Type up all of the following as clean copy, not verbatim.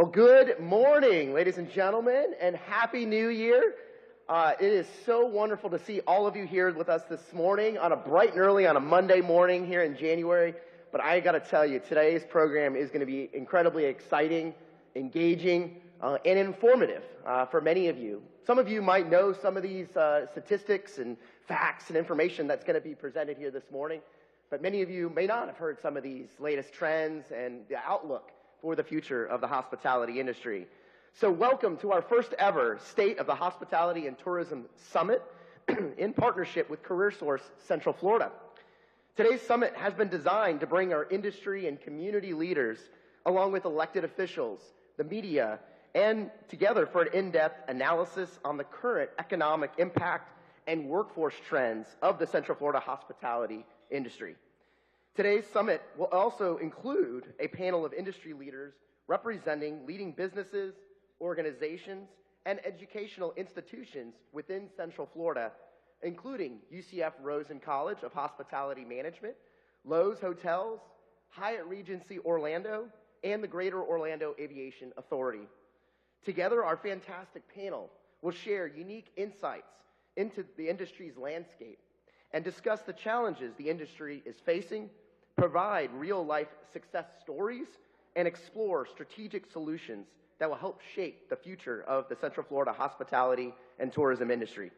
Well, good morning, ladies and gentlemen, and Happy New Year. It is so wonderful to see all of you here with us this morning on a bright and early on a Monday morning here in January. But I got to tell you, today's program is going to be incredibly exciting, engaging, and informative for many of you. Some of you might know some of these statistics and facts and information that's going to be presented here this morning, but many of you may not have heard some of these latest trends and the outlook for the future of the hospitality industry. So welcome to our first ever State of the Hospitality and Tourism Summit in partnership with CareerSource Central Florida. Today's summit has been designed to bring our industry and community leaders, along with elected officials, the media, and together for an in-depth analysis on the current economic impact and workforce trends of the Central Florida hospitality industry. Today's summit will also include a panel of industry leaders representing leading businesses, organizations, and educational institutions within Central Florida, including UCF Rosen College of Hospitality Management, Lowe's Hotels, Hyatt Regency Orlando, and the Greater Orlando Aviation Authority. Together, our fantastic panel will share unique insights into the industry's landscape and discuss the challenges the industry is facing, provide real-life success stories, and explore strategic solutions that will help shape the future of the Central Florida hospitality and tourism industry.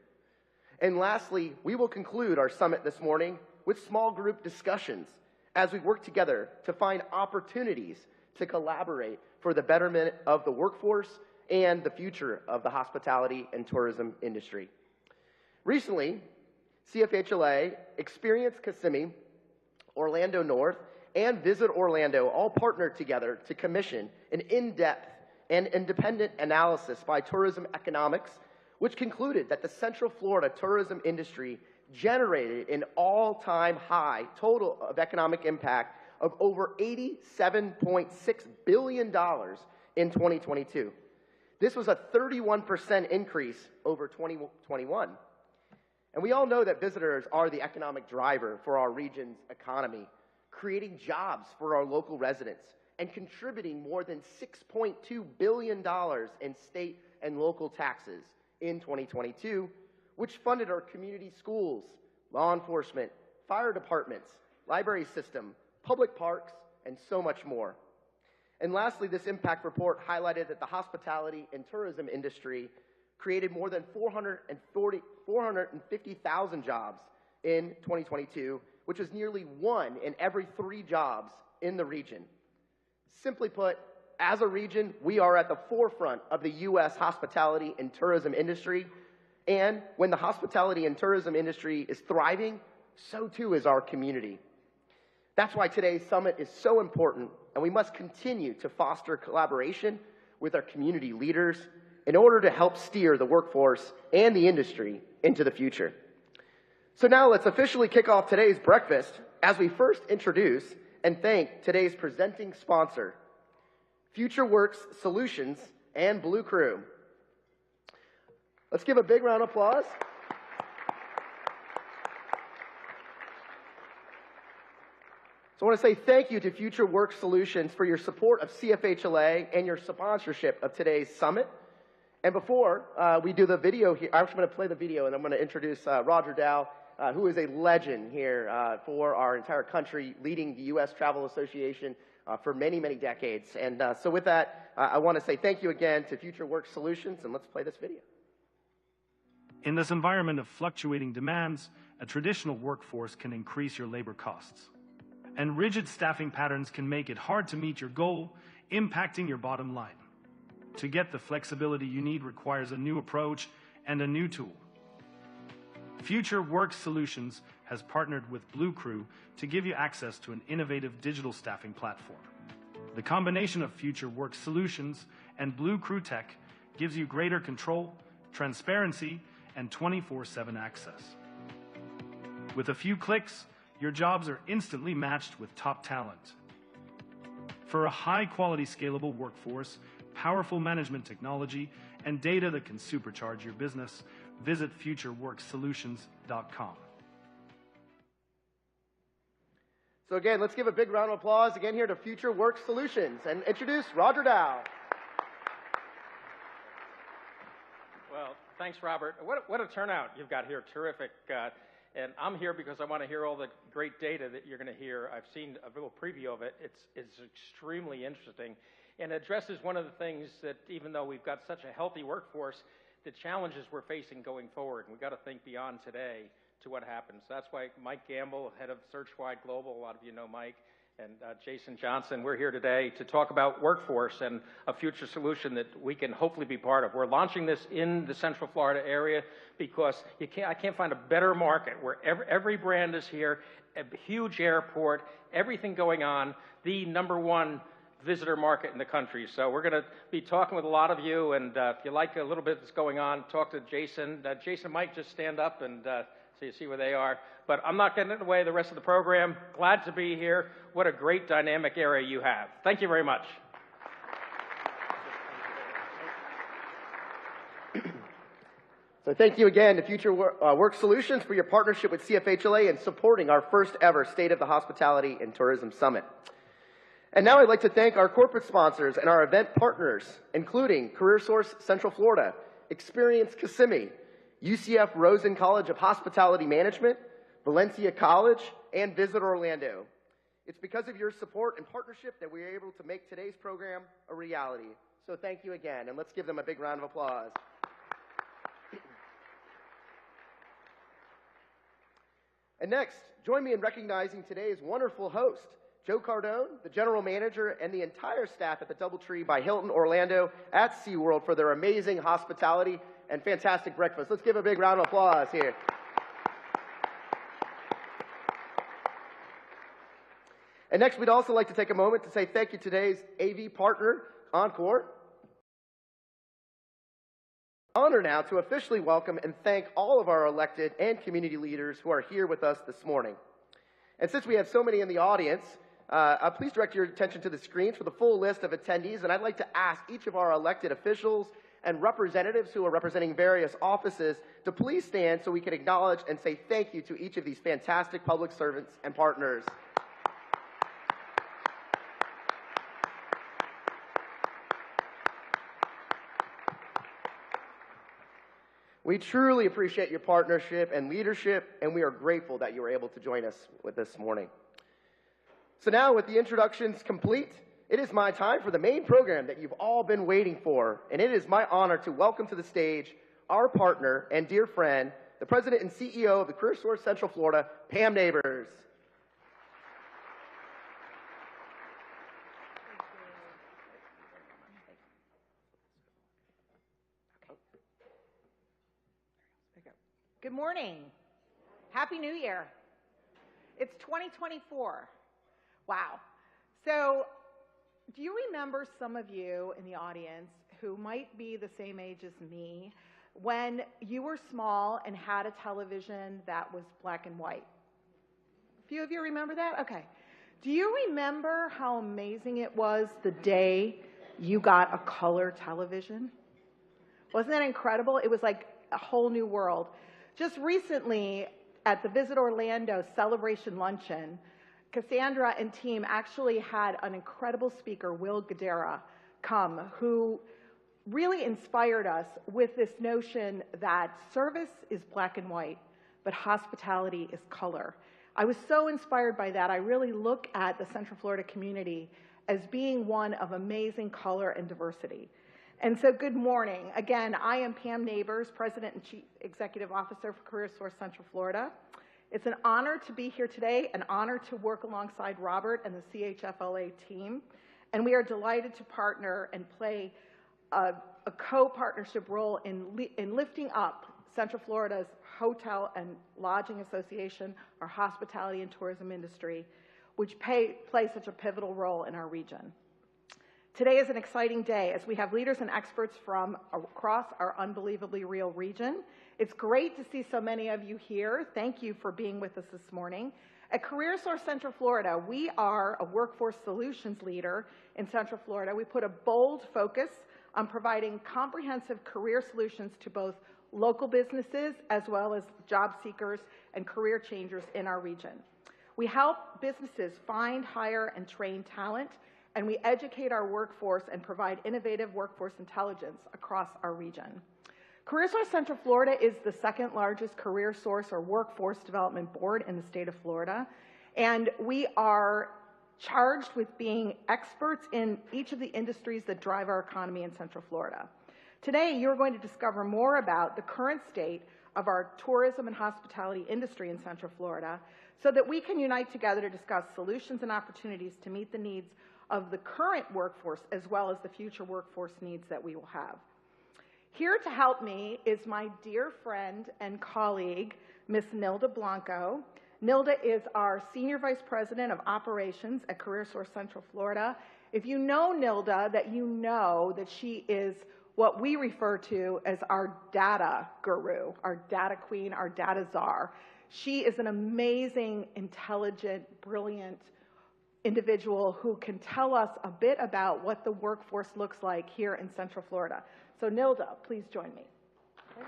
And lastly, we will conclude our summit this morning with small group discussions as we work together to find opportunities to collaborate for the betterment of the workforce and the future of the hospitality and tourism industry. Recently, CFHLA, Experience Kissimmee, Orlando North, and Visit Orlando all partnered together to commission an in-depth and independent analysis by Tourism Economics, which concluded that the Central Florida tourism industry generated an all-time high total of economic impact of over $87.6 billion in 2022. This was a 31% increase over 2021. And we all know that visitors are the economic driver for our region's economy, creating jobs for our local residents and contributing more than $6.2 billion in state and local taxes in 2022, which funded our community schools, law enforcement, fire departments, library system, public parks, and so much more. And lastly, this impact report highlighted that the hospitality and tourism industry created more than 450,000 jobs in 2022, which is nearly 1 in every 3 jobs in the region. Simply put, as a region, we are at the forefront of the U.S. hospitality and tourism industry, and when the hospitality and tourism industry is thriving, so too is our community. That's why today's summit is so important, and we must continue to foster collaboration with our community leaders in order to help steer the workforce and the industry into the future. So now let's officially kick off today's breakfast as we first introduce and thank today's presenting sponsor, FutureWorks Solutions and Blue Crew. Let's give a big round of applause. So I want to say thank you to FutureWorks Solutions for your support of CFHLA and your sponsorship of today's summit. And before we do the video here, I'm just going to play the video and I'm going to introduce Roger Dow, who is a legend here for our entire country, leading the U.S. Travel Association for many, many decades. And so with that, I want to say thank you again to FutureWorks Solutions, and let's play this video. In this environment of fluctuating demands, a traditional workforce can increase your labor costs. And rigid staffing patterns can make it hard to meet your goal, impacting your bottom line. To get the flexibility you need requires a new approach and a new tool. FutureWorks Solutions has partnered with Blue Crew to give you access to an innovative digital staffing platform. The combination of FutureWorks Solutions and Blue Crew Tech gives you greater control, transparency, and 24/7 access. With a few clicks, your jobs are instantly matched with top talent. For a high-quality, scalable workforce, powerful management technology, and data that can supercharge your business, visit futureworksolutions.com. So again, let's give a big round of applause again here to FutureWorks Solutions and introduce Roger Dow. Well, thanks, Robert. What a turnout you've got here. Terrific. And I'm here because I want to hear all the great data that you're going to hear. I've seen a little preview of it. It's extremely interesting and addresses one of the things that, even though we've got such a healthy workforce, the challenges we're facing going forward. We've got to think beyond today to what happens. That's why Mike Gamble, head of Searchwide Global, a lot of you know Mike, and Jason Johnson, we're here today to talk about workforce and a future solution that we can hopefully be part of. We're launching this in the Central Florida area because I can't find a better market where every brand is here, a huge airport, everything going on, the #1 visitor market in the country. So we're going to be talking with a lot of you, and if you like a little bit that's going on, talk to Jason. Jason and Mike, just stand up and so you see where they are. But I'm not getting in the way of the rest of the program. Glad to be here. What a great dynamic area you have. Thank you very much. So thank you again to Future Work Solutions for your partnership with CFHLA and supporting our first ever State of the Hospitality and Tourism Summit. And now I'd like to thank our corporate sponsors and our event partners, including CareerSource Central Florida, Experience Kissimmee, UCF Rosen College of Hospitality Management, Valencia College, and Visit Orlando. It's because of your support and partnership that we are able to make today's program a reality. So thank you again, and let's give them a big round of applause. And next, join me in recognizing today's wonderful host, Joe Cardone, the general manager, and the entire staff at the DoubleTree by Hilton Orlando at SeaWorld for their amazing hospitality and fantastic breakfast. Let's give a big round of applause here. And next, we'd also like to take a moment to say thank you to today's AV partner, Encore. Honor now to officially welcome and thank all of our elected and community leaders who are here with us this morning. And since we have so many in the audience, please direct your attention to the screens for the full list of attendees. And I'd like to ask each of our elected officials and representatives who are representing various offices to please stand so we can acknowledge and say thank you to each of these fantastic public servants and partners. We truly appreciate your partnership and leadership, and we are grateful that you were able to join us with this morning. So now, with the introductions complete, it is my time for the main program that you've all been waiting for, and it is my honor to welcome to the stage our partner and dear friend, the President and CEO of the CareerSource Central Florida, Pam Neighbors. Good morning. Happy New Year. It's 2024. Wow. So, do you remember, some of you in the audience who might be the same age as me, when you were small and had a television that was black and white? A few of you remember that? Okay. Do you remember how amazing it was the day you got a color television? Wasn't that incredible? It was like a whole new world. Just recently, at the Visit Orlando Celebration Luncheon, Cassandra and team actually had an incredible speaker, Will Guidera, come, who really inspired us with this notion that service is black and white, but hospitality is color. I was so inspired by that. I really look at the Central Florida community as being one of amazing color and diversity. And so, good morning. Again, I am Pam Neighbors, President and Chief Executive Officer for CareerSource Central Florida. It's an honor to be here today, an honor to work alongside Robert and the CFHLA team. And we are delighted to partner and play a co-partnership role in lifting up Central Florida's Hotel and Lodging Association, our hospitality and tourism industry, which play such a pivotal role in our region. Today is an exciting day as we have leaders and experts from across our unbelievably real region. It's great to see so many of you here. Thank you for being with us this morning. At CareerSource Central Florida, we are a workforce solutions leader in Central Florida. We put a bold focus on providing comprehensive career solutions to both local businesses as well as job seekers and career changers in our region. We help businesses find, hire, and train talent, and we educate our workforce and provide innovative workforce intelligence across our region. CareerSource Central Florida is the second largest career source or workforce development board in the state of Florida. And we are charged with being experts in each of the industries that drive our economy in Central Florida. Today, you're going to discover more about the current state of our tourism and hospitality industry in Central Florida so that we can unite together to discuss solutions and opportunities to meet the needs of the current workforce as well as the future workforce needs that we will have. Here to help me is my dear friend and colleague, Miss Nilda Blanco. Nilda is our Senior Vice President of Operations at CareerSource Central Florida. If you know Nilda, that you know that she is what we refer to as our data guru, our data queen, our data czar. She is an amazing, intelligent, brilliant individual who can tell us a bit about what the workforce looks like here in Central Florida. So Nilda, please join me. Okay.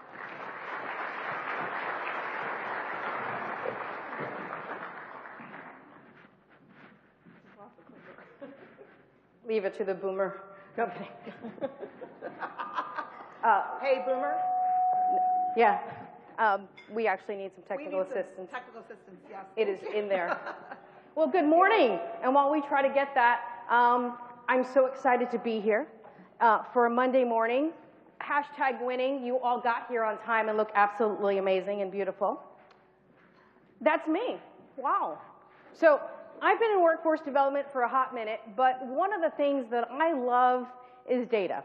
Leave it to the boomer. No, I'm kidding. Hey, boomer. Yeah. We actually need some technical assistance. Technical assistance, yes. It is in there. Well, good morning. And while we try to get that, I'm so excited to be here for a Monday morning. Hashtag winning. You all got here on time and look absolutely amazing and beautiful. That's me. Wow. So I've been in workforce development for a hot minute, but one of the things that I love is data.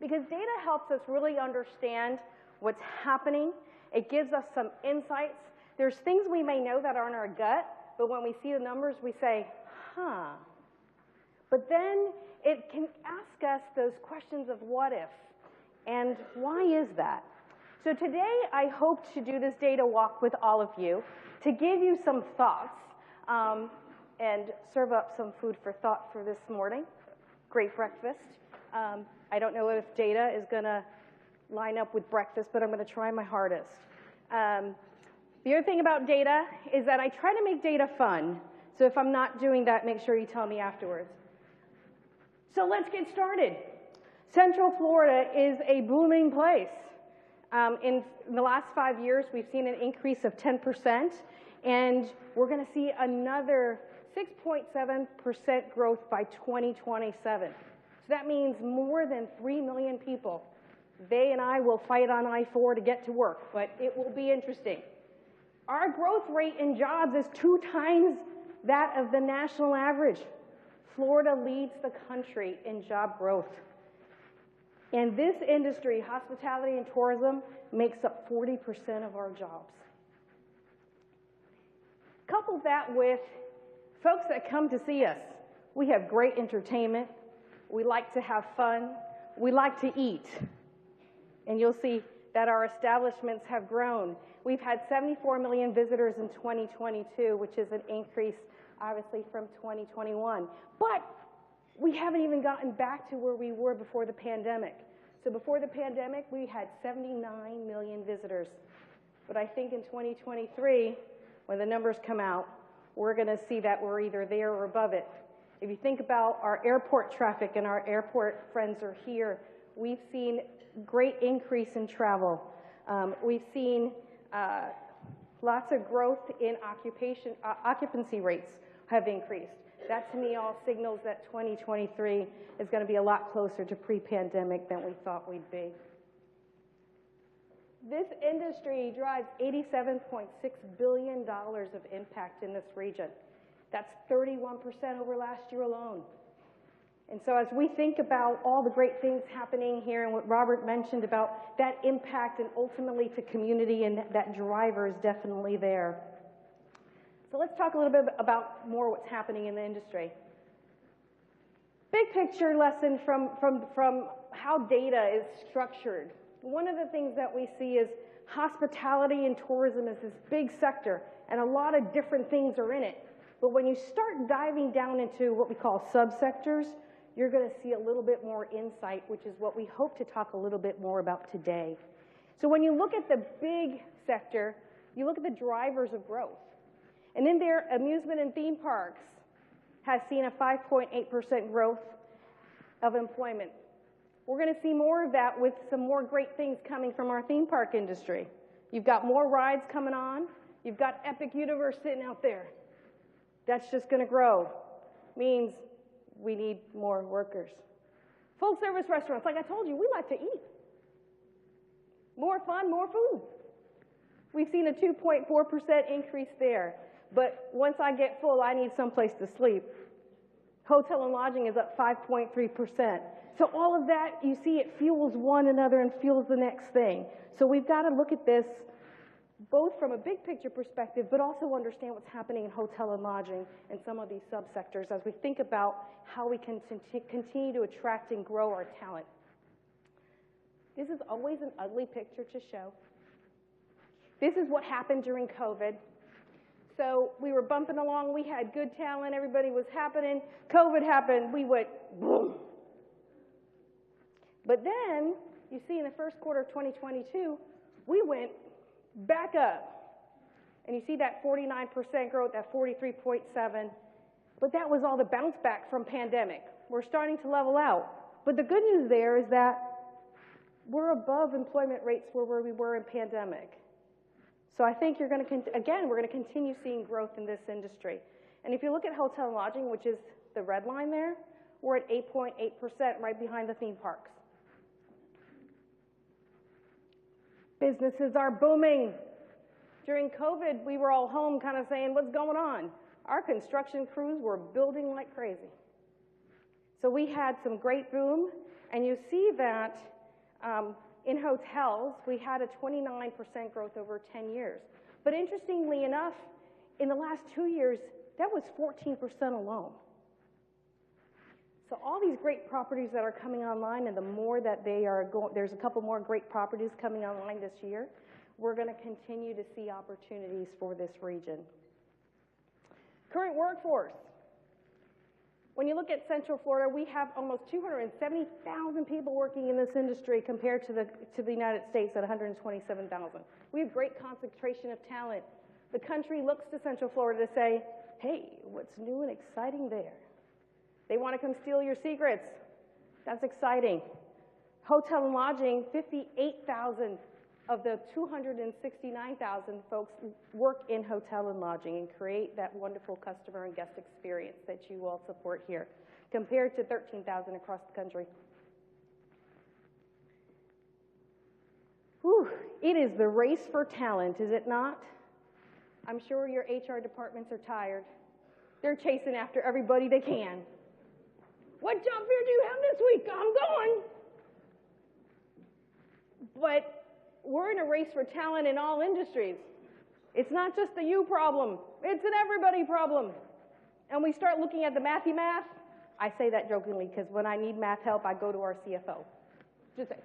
Because data helps us really understand what's happening. It gives us some insights. There's things we may know that are in our gut, but when we see the numbers, we say, huh. But then it can ask us those questions of what if, and why is that? So today, I hope to do this data walk with all of you to give you some thoughts and serve up some food for thought for this morning. Great breakfast. I don't know if data is going to line up with breakfast, but I'm going to try my hardest. The other thing about data is that I try to make data fun. So if I'm not doing that, make sure you tell me afterwards. So let's get started. Central Florida is a booming place. In the last 5 years, we've seen an increase of 10%, and we're going to see another 6.7% growth by 2027. So that means more than 3 million people. They and I will fight on I-4 to get to work, but it will be interesting. Our growth rate in jobs is 2 times that of the national average. Florida leads the country in job growth. And this industry, hospitality and tourism, makes up 40% of our jobs. Couple that with folks that come to see us. We have great entertainment. We like to have fun. We like to eat. And you'll see that our establishments have grown. We've had 74 million visitors in 2022, which is an increase, obviously, from 2021. But we haven't even gotten back to where we were before the pandemic. So before the pandemic, we had 79 million visitors. But I think in 2023, when the numbers come out, we're going to see that we're either there or above it. If you think about our airport traffic, and our airport friends are here, we've seen great increase in travel. We've seen lots of growth in occupancy rates have increased. That to me all signals that 2023 is going to be a lot closer to pre-pandemic than we thought we'd be. This industry drives $87.6 billion of impact in this region. That's 31% over last year alone. And so as we think about all the great things happening here and what Robert mentioned about that impact and ultimately to community, and that driver is definitely there. So let's talk a little bit about more what's happening in the industry. Big picture lesson from how data is structured. One of the things that we see is hospitality and tourism is this big sector, and a lot of different things are in it. But when you start diving down into what we call subsectors, you're going to see a little bit more insight, which is what we hope to talk a little bit more about today. So when you look at the big sector, you look at the drivers of growth. And in there, amusement and theme parks has seen a 5.8% growth of employment. We're going to see more of that with some more great things coming from our theme park industry. You've got more rides coming on. You've got Epic Universe sitting out there. That's just going to grow. Means we need more workers. Full service restaurants, like I told you, we like to eat. More fun, more food. We've seen a 2.4% increase there. But once I get full, I need someplace to sleep. Hotel and lodging is up 5.3%. So all of that, you see, it fuels one another and fuels the next thing. So we've got to look at this both from a big picture perspective, but also understand what's happening in hotel and lodging and some of these subsectors as we think about how we can continue to attract and grow our talent. This is always an ugly picture to show. This is what happened during COVID. So we were bumping along, we had good talent, everybody was happening. COVID happened, we went boom. But then, you see in the first quarter of 2022, we went back up. And you see that 49% growth, that 43.7. But that was all the bounce back from pandemic. We're starting to level out. But the good news there is that we're above employment rates where we were in pandemic. So I think you're going to, again, we're going to continue seeing growth in this industry. And if you look at hotel and lodging, which is the red line there, we're at 8.8%, right behind the theme parks. Businesses are booming. During COVID, we were all home kind of saying, what's going on? Our construction crews were building like crazy. So we had some great boom, and you see that in hotels, we had a 29% growth over 10 years. But interestingly enough, in the last 2 years, that was 14% alone. So all these great properties that are coming online, and the more that they are going, there's a couple more great properties coming online this year, we're going to continue to see opportunities for this region. Current workforce. When you look at Central Florida, we have almost 270,000 people working in this industry compared to the United States at 127,000. We have great concentration of talent. The country looks to Central Florida to say, hey, what's new and exciting there? They want to come steal your secrets. That's exciting. Hotel and lodging, 58,000 of the 269,000 folks work in hotel and lodging and create that wonderful customer and guest experience that you all support here, compared to 13,000 across the country. Whew, it is the race for talent, is it not? I'm sure your HR departments are tired. They're chasing after everybody they can. What job fair do you have this week? I'm going. But we're in a race for talent in all industries. It's not just a you problem. It's an everybody problem. And we start looking at the mathy math. I say that jokingly because when I need math help, I go to our CFO. Just say.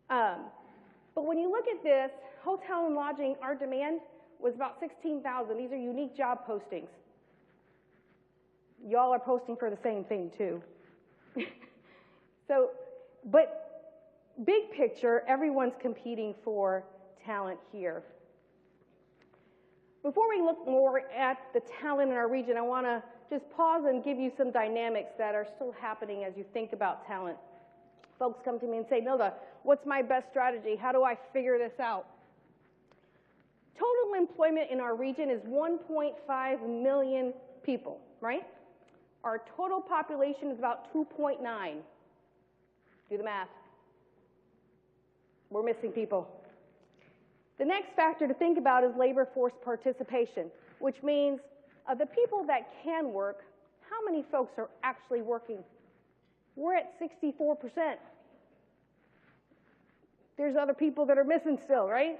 But when you look at this, hotel and lodging, our demand was about 16,000. These are unique job postings. Y'all are posting for the same thing too. But big picture, everyone's competing for talent here. Before we look more at the talent in our region, I want to just pause and give you some dynamics that are still happening as you think about talent. Folks come to me and say, Milda, what's my best strategy? How do I figure this out? Total employment in our region is 1.5 million people, right? Our total population is about 2.9. Do the math. We're missing people. The next factor to think about is labor force participation, which means of the people that can work, how many folks are actually working? We're at 64%. There's other people that are missing still, right?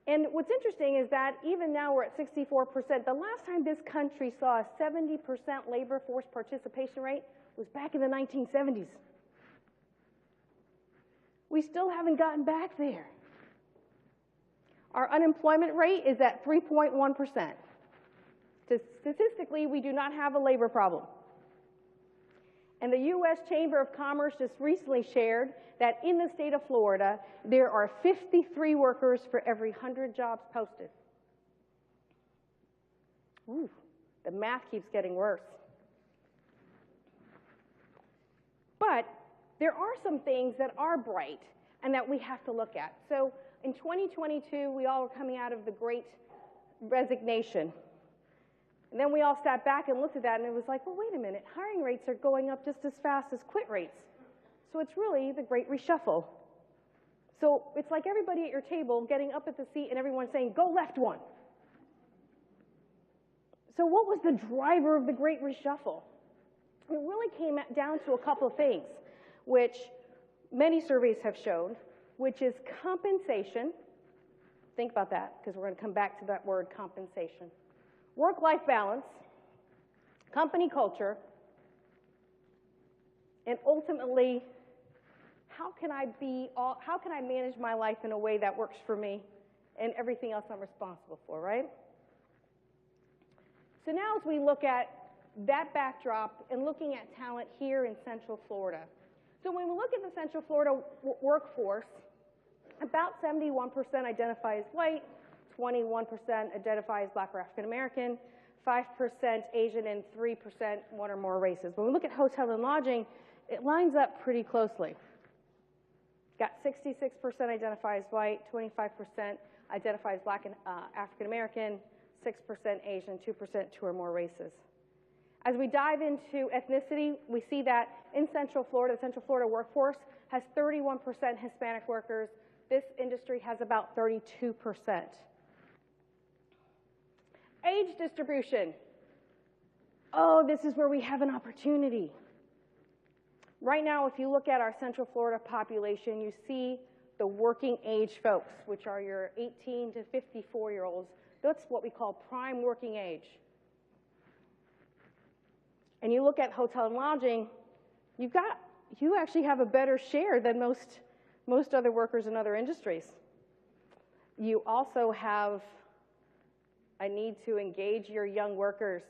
And what's interesting is that even now we're at 64%. The last time this country saw a 70% labor force participation rate was back in the 1970s. We still haven't gotten back there. Our unemployment rate is at 3.1%. Statistically, we do not have a labor problem. And the U.S. Chamber of Commerce just recently shared that in the state of Florida, there are 53 workers for every 100 jobs posted. Ooh, the math keeps getting worse. there are some things that are bright and that we have to look at. So in 2022, we all were coming out of the Great Resignation. And then we all sat back and looked at that, and it was like, well, wait a minute, hiring rates are going up just as fast as quit rates. So it's really the Great Reshuffle. So it's like everybody at your table getting up at the seat and everyone saying, go left one. So what was the driver of the Great Reshuffle? It really came down to a couple of things, which many surveys have shown, which is compensation. Think about that, because we're going to come back to that word, compensation. Work-life balance, company culture, and ultimately, how can I manage my life in a way that works for me and everything else I'm responsible for, right? So now as we look at that backdrop and looking at talent here in Central Florida. So when we look at the Central Florida workforce, about 71% identify as white, 21% identify as Black or African American, 5% Asian, and 3% one or more races. When we look at hotel and lodging, it lines up pretty closely. Got 66% identify as white, 25% identify as Black and African American, 6% Asian, 2% two or more races. As we dive into ethnicity, we see that in Central Florida, the Central Florida workforce has 31% Hispanic workers. This industry has about 32%. Age distribution. Oh, this is where we have an opportunity. Right now, if you look at our Central Florida population, you see the working age folks, which are your 18 to 54-year-olds. That's what we call prime working age. And you look at hotel and lodging, you actually have a better share than most other workers in other industries. You also have a need to engage your young workers.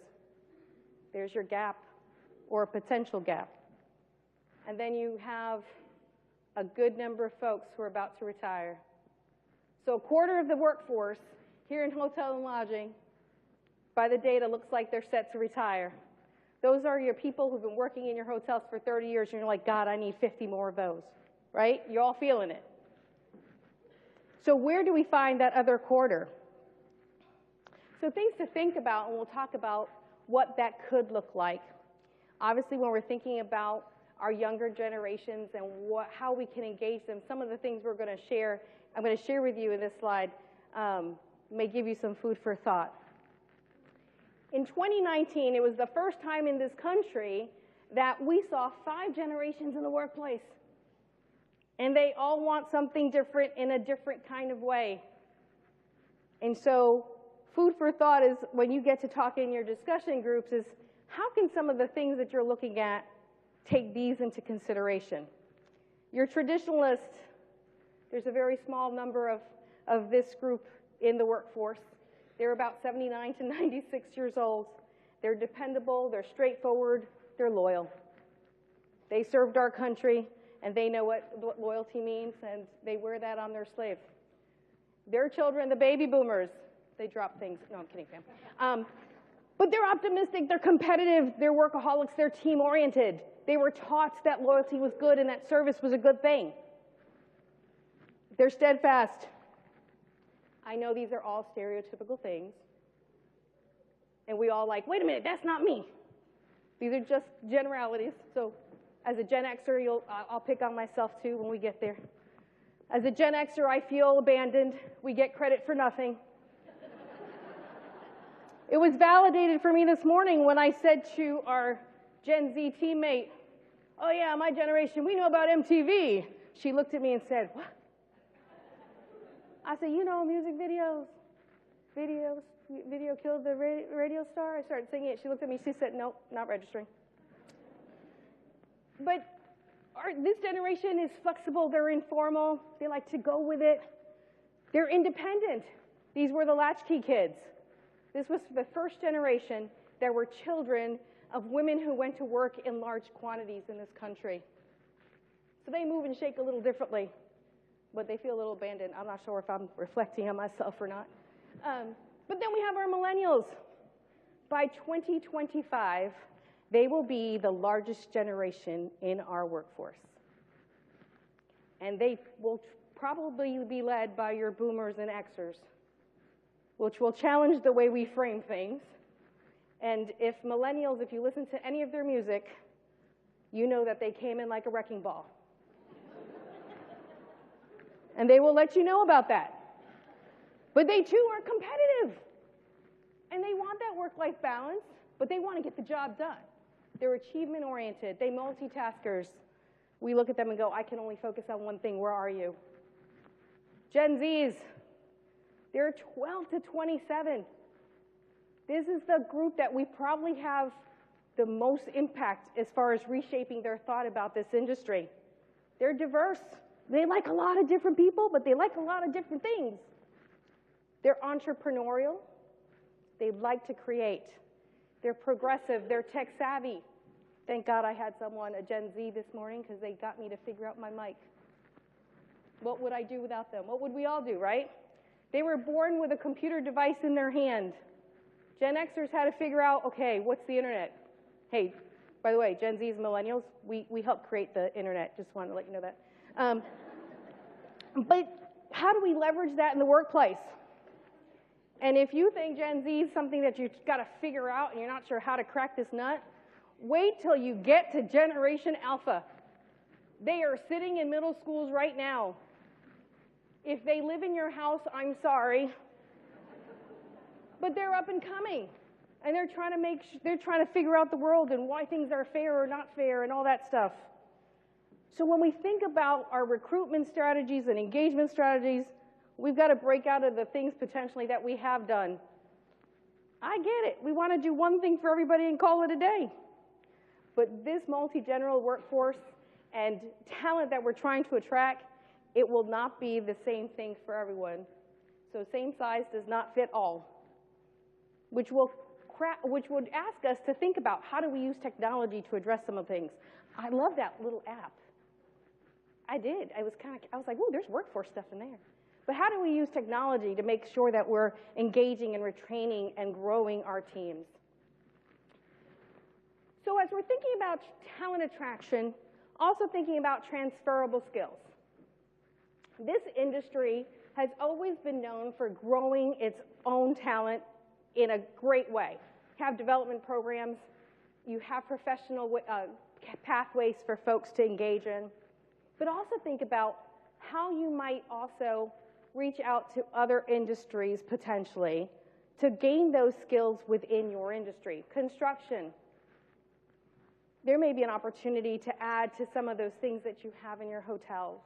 There's your gap, or a potential gap. And then you have a good number of folks who are about to retire. So a quarter of the workforce here in hotel and lodging, by the data, looks like they're set to retire. Those are your people who've been working in your hotels for 30 years, and you're like, God, I need 50 more of those, right? You're all feeling it. So where do we find that other quarter? So things to think about, and we'll talk about what that could look like. Obviously, when we're thinking about our younger generations and how we can engage them, some of the things I'm going to share with you in this slide, may give you some food for thought. In 2019, it was the first time in this country that we saw 5 generations in the workplace. And they all want something different in a different kind of way. And so food for thought is, when you get to talk in your discussion groups, is how can some of the things that you're looking at take these into consideration? Your traditionalists, there's a very small number of this group in the workforce. They're about 79 to 96 years old. They're dependable, they're straightforward, they're loyal. They served our country, and they know what loyalty means, and they wear that on their slave. Their children, the baby boomers, they drop things. No, I'm kidding, Pam. But they're optimistic, they're competitive, they're workaholics, they're team-oriented. They were taught that loyalty was good and that service was a good thing. They're steadfast. I know these are all stereotypical things. And we all like, wait a minute, that's not me. These are just generalities. So as a Gen Xer, I'll pick on myself too when we get there. As a Gen Xer, I feel abandoned. We get credit for nothing. It was validated for me this morning when I said to our Gen Z teammate, oh yeah, my generation, we know about MTV. She looked at me and said, what? I said, you know, music videos. Video killed the radio star. I started singing it. She looked at me. She said, nope, not registering. But this generation is flexible. They're informal. They like to go with it. They're independent. These were the latchkey kids. This was the first generation that were children of women who went to work in large quantities in this country. So they move and shake a little differently, but they feel a little abandoned. I'm not sure if I'm reflecting on myself or not. But then we have our millennials. By 2025, they will be the largest generation in our workforce. And they will probably be led by your boomers and Xers, which will challenge the way we frame things. And if millennials, if you listen to any of their music, you know that they came in like a wrecking ball. And they will let you know about that. But they too are competitive. And they want that work-life balance, but they want to get the job done. They're achievement-oriented. They multitaskers. We look at them and go, I can only focus on one thing. Where are you? Gen Zs, they're 12 to 27. This is the group that we probably have the most impact as far as reshaping their thought about this industry. They're diverse. They like a lot of different people, but they like a lot of different things. They're entrepreneurial. They like to create. They're progressive. They're tech savvy. Thank God I had someone, a Gen Z this morning, because they got me to figure out my mic. What would I do without them? What would we all do, right? They were born with a computer device in their hand. Gen Xers had to figure out, okay, what's the internet? Hey, by the way, Gen Zs, millennials, we helped create the internet. Just wanted to let you know that. But how do we leverage that in the workplace? And if you think Gen Z is something that you've got to figure out and you're not sure how to crack this nut, wait till you get to Generation Alpha. They are sitting in middle schools right now. If they live in your house, I'm sorry. But they're up and coming. And they're trying to figure out the world and why things are fair or not fair and all that stuff. So when we think about our recruitment strategies and engagement strategies, we've got to break out of the things potentially that we have done. I get it. We want to do one thing for everybody and call it a day. But this multi-general workforce and talent that we're trying to attract, it will not be the same thing for everyone. So same size does not fit all, which would ask us to think about how do we use technology to address some of the things. I love that little app. I did. I was like, oh, there's workforce stuff in there. But how do we use technology to make sure that we're engaging and retraining and growing our teams? So as we're thinking about talent attraction, also thinking about transferable skills. This industry has always been known for growing its own talent in a great way. You have development programs, you have professional pathways for folks to engage in, but also think about how you might also reach out to other industries potentially to gain those skills within your industry. Construction. There may be an opportunity to add to some of those things that you have in your hotels.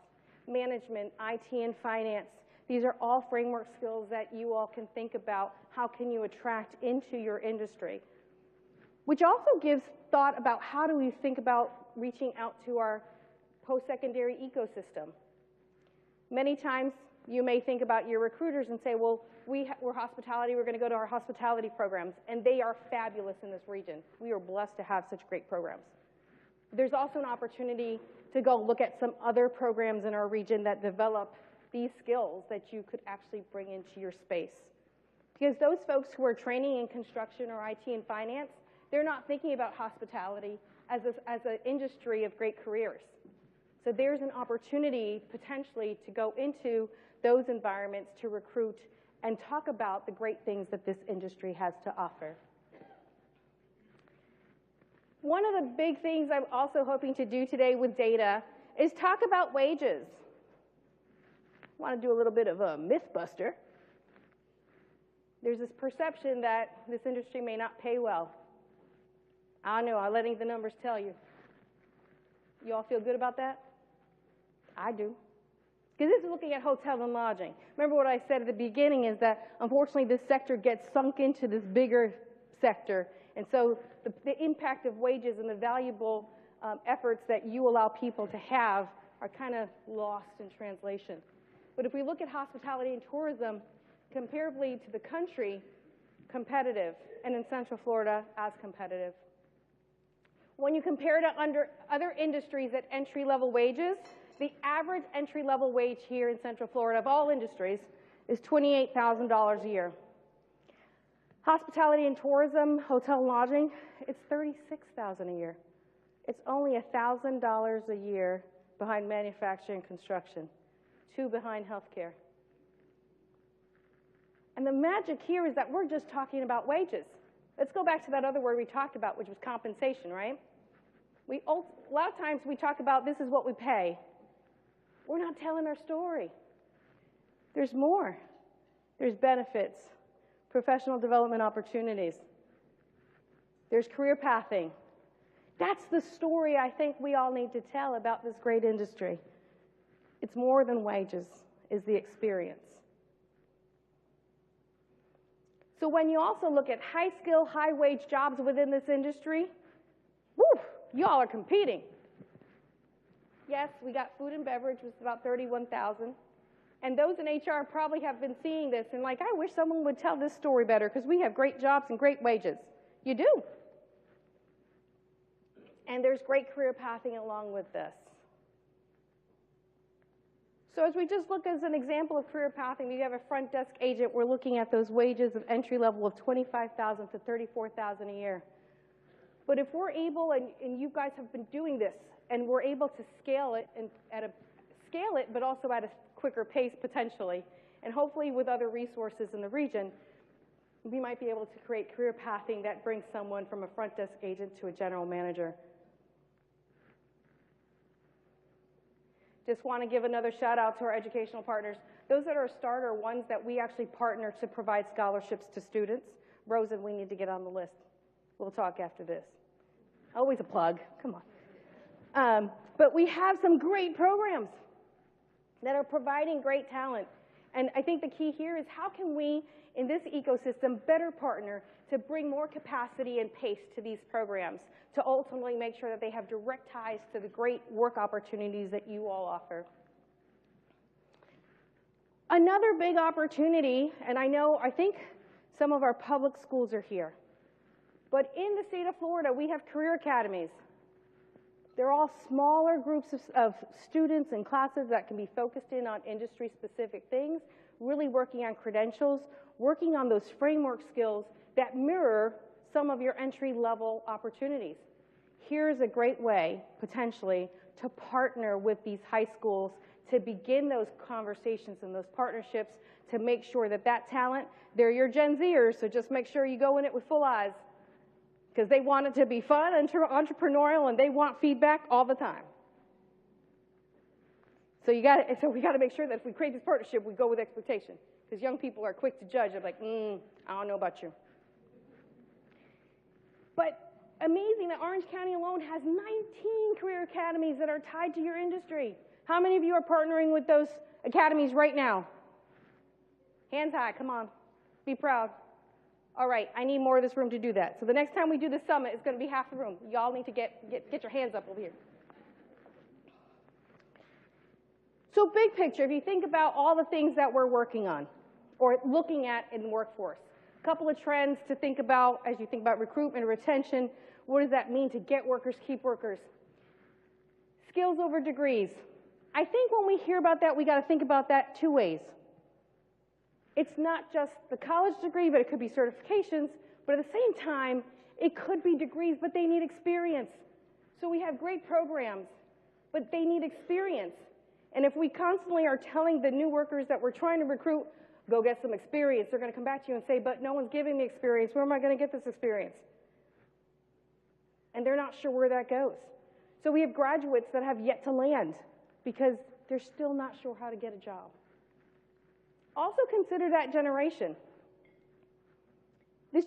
Management, IT, and finance. These are all framework skills that you all can think about. How can you attract into your industry? Which also gives thought about how do we think about reaching out to our post-secondary ecosystem. Many times you may think about your recruiters and say, well, we're hospitality, we're going to go to our hospitality programs, and they are fabulous in this region. We are blessed to have such great programs. There's also an opportunity to go look at some other programs in our region that develop these skills that you could actually bring into your space. Because those folks who are training in construction or IT and finance, they're not thinking about hospitality as an industry of great careers. So there's an opportunity potentially to go into those environments to recruit and talk about the great things that this industry has to offer. One of the big things I'm also hoping to do today with data is talk about wages. I want to do a little bit of a myth buster. There's this perception that this industry may not pay well. I know, I'm letting the numbers tell you. You all feel good about that? I do. Because this is looking at hotel and lodging. Remember what I said at the beginning is that, unfortunately, this sector gets sunk into this bigger sector. And so the impact of wages and the valuable efforts that you allow people to have are kind of lost in translation. But if we look at hospitality and tourism, comparably to the country, competitive, and in Central Florida, as competitive. When you compare to other industries at entry-level wages, the average entry-level wage here in Central Florida of all industries is $28,000 a year. Hospitality and tourism, hotel and lodging, it's $36,000 a year. It's only $1,000 a year behind manufacturing and construction, 2 behind healthcare. And the magic here is that we're just talking about wages. Let's go back to that other word we talked about, which was compensation, right? A lot of times we talk about this is what we pay. We're not telling our story. There's more. There's benefits, professional development opportunities. There's career pathing. That's the story I think we all need to tell about this great industry. It's more than wages, is the experience. So when you also look at high-skill, high-wage jobs within this industry, woo, y'all are competing. Yes, we got food and beverage, which is about 31,000. And those in HR probably have been seeing this and like, I wish someone would tell this story better because we have great jobs and great wages. You do. And there's great career pathing along with this. So as we just look as an example of career pathing, we have a front desk agent. We're looking at those wages of entry level of $25,000 to $34,000 a year. But if we're able, and you guys have been doing this, and we're able to scale it, and scale it, but also at a quicker pace potentially, and hopefully with other resources in the region, we might be able to create career pathing that brings someone from a front desk agent to a general manager. Just want to give another shout out to our educational partners. Those that are starter ones that we actually partner to provide scholarships to students. Rosen, we need to get on the list. We'll talk after this. Always a plug, come on. But we have some great programs that are providing great talent. And I think the key here is how can we, in this ecosystem, better partner to bring more capacity and pace to these programs to ultimately make sure that they have direct ties to the great work opportunities that you all offer. Another big opportunity, and I think some of our public schools are here, but in the state of Florida, we have career academies. They're all smaller groups of students and classes that can be focused in on industry-specific things, really working on credentials, working on those framework skills that mirror some of your entry-level opportunities. Here's a great way, potentially, to partner with these high schools to begin those conversations and those partnerships to make sure that that talent, they're your Gen Zers, so just make sure you go in it with full eyes because they want it to be fun and entrepreneurial, and they want feedback all the time. So we got to make sure that if we create this partnership, we go with expectation because young people are quick to judge. They're like, I don't know about you. But amazing that Orange County alone has 19 career academies that are tied to your industry. How many of you are partnering with those academies right now? Hands high, come on. Be proud. All right, I need more of this room to do that. So the next time we do the summit, it's going to be half the room. Y'all need to get your hands up over here. So big picture, if you think about all the things that we're working on or looking at in the workforce, a couple of trends to think about as you think about recruitment and retention. What does that mean to get workers, keep workers? Skills over degrees. I think when we hear about that, we got to think about that 2 ways. It's not just the college degree, but it could be certifications. But at the same time, it could be degrees, but they need experience. So we have great programs, but they need experience. And if we constantly are telling the new workers that we're trying to recruit, go get some experience, they're going to come back to you and say, but no one's giving me experience. Where am I going to get this experience? And they're not sure where that goes. So we have graduates that have yet to land because they're still not sure how to get a job. Also consider that generation. These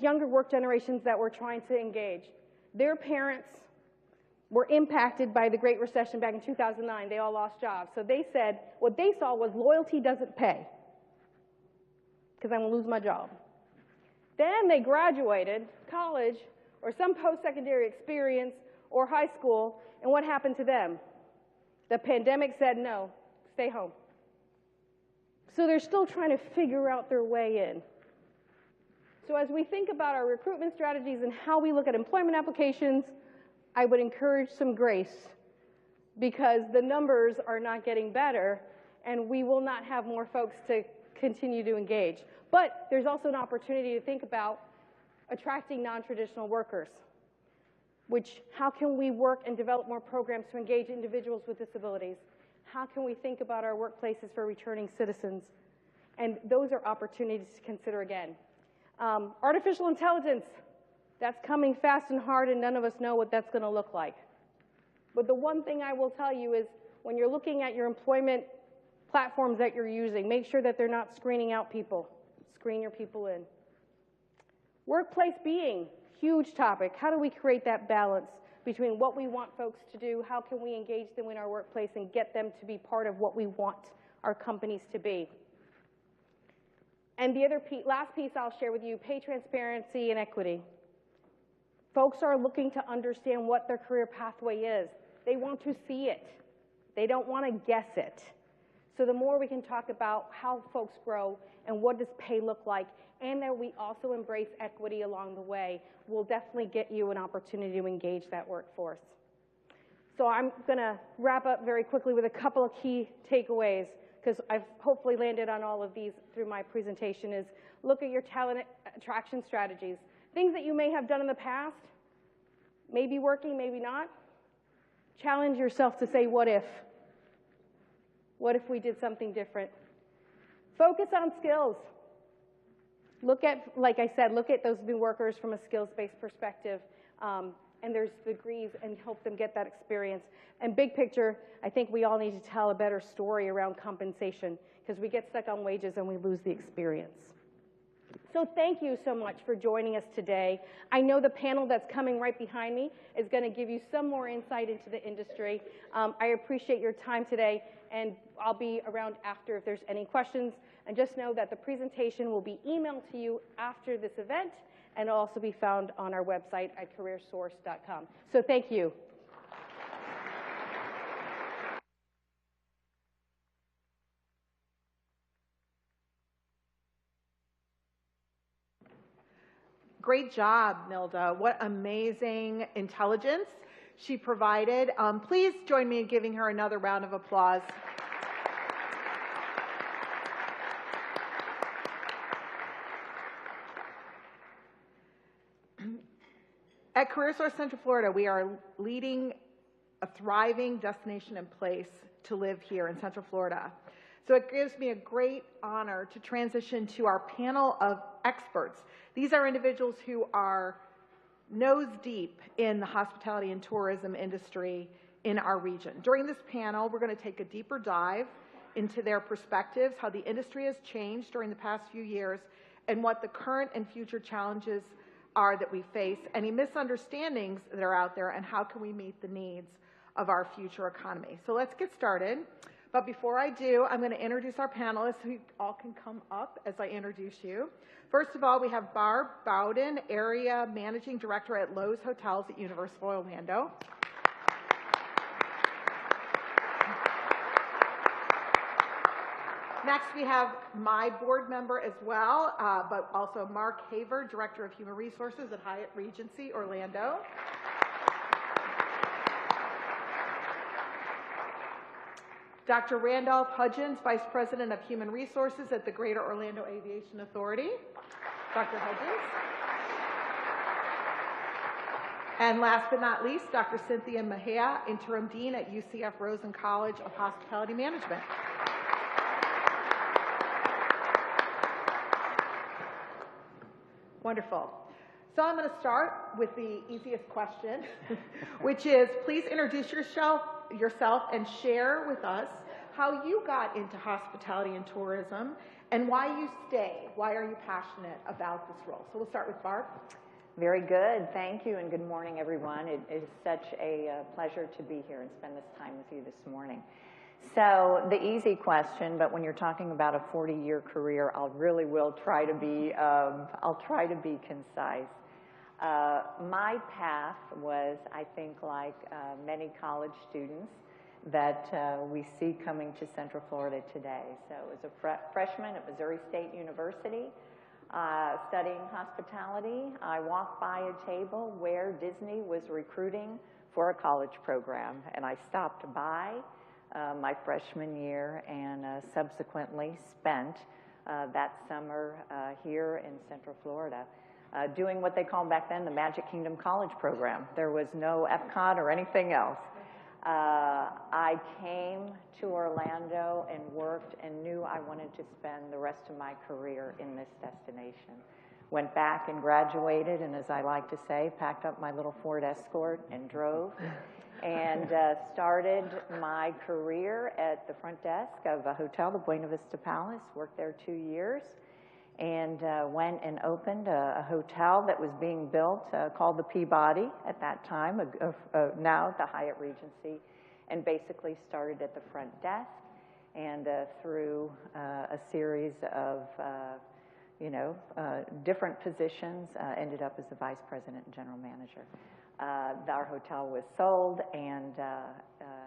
younger work generations that we're trying to engage. Their parents were impacted by the Great Recession back in 2009. They all lost jobs. So they said what they saw was loyalty doesn't pay because I'm going to lose my job. Then they graduated college or some post-secondary experience or high school, and what happened to them? The pandemic said, no, stay home. So they're still trying to figure out their way in. So as we think about our recruitment strategies and how we look at employment applications, I would encourage some grace because the numbers are not getting better and we will not have more folks to continue to engage. But there's also an opportunity to think about attracting non-traditional workers. which how can we work and develop more programs to engage individuals with disabilities? How can we think about our workplaces for returning citizens? And those are opportunities to consider again. Artificial intelligence, that's coming fast and hard, and none of us know what that's going to look like. But the one thing I will tell you is when you're looking at your employment platforms that you're using, make sure that they're not screening out people. Screen your people in. Workplace being, huge topic. How do we create that balance between what we want folks to do, how can we engage them in our workplace and get them to be part of what we want our companies to be? And the last piece I'll share with you, pay transparency and equity. Folks are looking to understand what their career pathway is. They want to see it. They don't want to guess it. So the more we can talk about how folks grow and what does pay look like, and that we also embrace equity along the way, will definitely get you an opportunity to engage that workforce. So I'm going to wrap up very quickly with a couple of key takeaways, because I've hopefully landed on all of these through my presentation, is look at your talent attraction strategies. Things that you may have done in the past, maybe working, maybe not. Challenge yourself to say, what if? What if we did something different? Focus on skills. Look at, like I said, look at those new workers from a skills-based perspective, and there's degrees, and help them get that experience. And big picture, I think we all need to tell a better story around compensation, because we get stuck on wages and we lose the experience. So thank you so much for joining us today. I know the panel that's coming right behind me is going to give you some more insight into the industry. I appreciate your time today, and I'll be around after if there's any questions. And just know that the presentation will be emailed to you after this event, and it'll also be found on our website at careersource.com. So thank you. Great job, Nilda. What amazing intelligence she provided. Please join me in giving her another round of applause. At CareerSource Central Florida, we are leading a thriving destination and place to live here in Central Florida. So it gives me a great honor to transition to our panel of experts. These are individuals who are nose deep in the hospitality and tourism industry in our region. During this panel, we're going to take a deeper dive into their perspectives, how the industry has changed during the past few years, and what the current and future challenges are that we face, any misunderstandings that are out there, and how can we meet the needs of our future economy. So let's get started. But before I do, I'm going to introduce our panelists, who all can come up as I introduce you. First of all, we have Barb Bowden, Area Managing Director at Lowe's Hotels at Universal Orlando. Next, we have my board member as well, but also Mark Haver, Director of Human Resources at Hyatt Regency Orlando. Dr. Randolph Hudgens, Vice President of Human Resources at the Greater Orlando Aviation Authority. Dr. Hudgens. And last but not least, Dr. Cynthia Mejia, Interim Dean at UCF Rosen College of Hospitality Management. Wonderful. So I'm going to start with the easiest question, which is, please introduce yourself and share with us how you got into hospitality and tourism and why you stay. Why are you passionate about this role? So we'll start with Barb. Very good. Thank you, and good morning, everyone. It is such a pleasure to be here and spend this time with you this morning. So the easy question, but when you're talking about a 40-year career, I'll try to be concise. My path was, I think, like many college students that we see coming to Central Florida today. So as a freshman at Missouri State University, studying hospitality, I walked by a table where Disney was recruiting for a college program, and I stopped by my freshman year and subsequently spent that summer here in Central Florida. doing what they called back then the Magic Kingdom College program. There was no Epcot or anything else. I came to Orlando and worked and knew I wanted to spend the rest of my career in this destination. Went back and graduated, and as I like to say, packed up my little Ford Escort and drove, and started my career at the front desk of a hotel, the Buena Vista Palace. Worked there 2 years, and went and opened a hotel that was being built called the Peabody at that time, now the Hyatt Regency, and basically started at the front desk, and through a series of different positions, ended up as the vice president and general manager. Our hotel was sold, and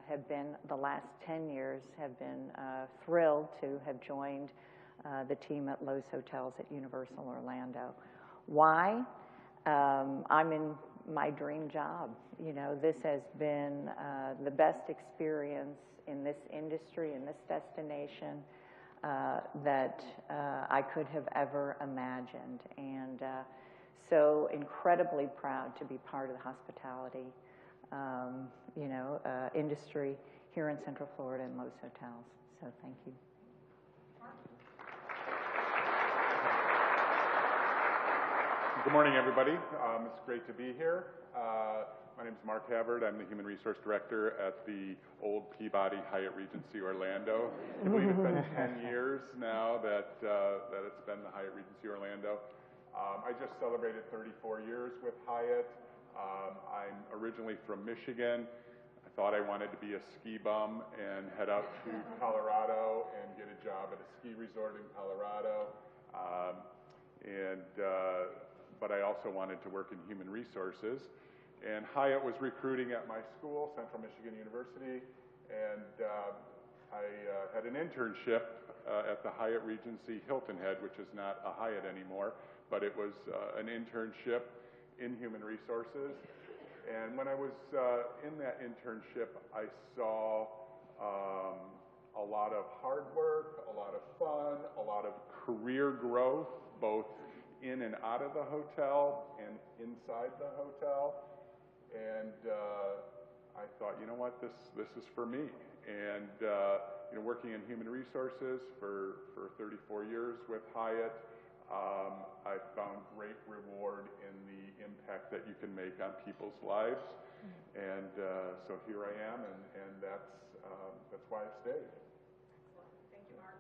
have been, the last 10 years, have been thrilled to have joined the team at Loews Hotels at Universal Orlando. Why? I'm in my dream job. This has been the best experience in this industry, in this destination, that I could have ever imagined, and so incredibly proud to be part of the hospitality industry here in Central Florida and Loews Hotels. So thank you. Good morning, everybody. It's great to be here. My name is Mark Havard. I'm the Human Resource Director at the old Peabody Hyatt Regency Orlando. I believe it's been 10 years now that it's been the Hyatt Regency Orlando. I just celebrated 34 years with Hyatt. I'm originally from Michigan. I thought I wanted to be a ski bum and head out to Colorado and get a job at a ski resort in Colorado. But I also wanted to work in human resources. And Hyatt was recruiting at my school, Central Michigan University, and I had an internship at the Hyatt Regency Hilton Head, which is not a Hyatt anymore, but it was an internship in human resources. And when I was in that internship, I saw a lot of hard work, a lot of fun, a lot of career growth, both in and out of the hotel and inside the hotel. And I thought, you know what, this is for me. And working in human resources for 34 years with Hyatt, I found great reward in the impact that you can make on people's lives. And so here I am, and that's why I stayed. Excellent. Thank you, Mark.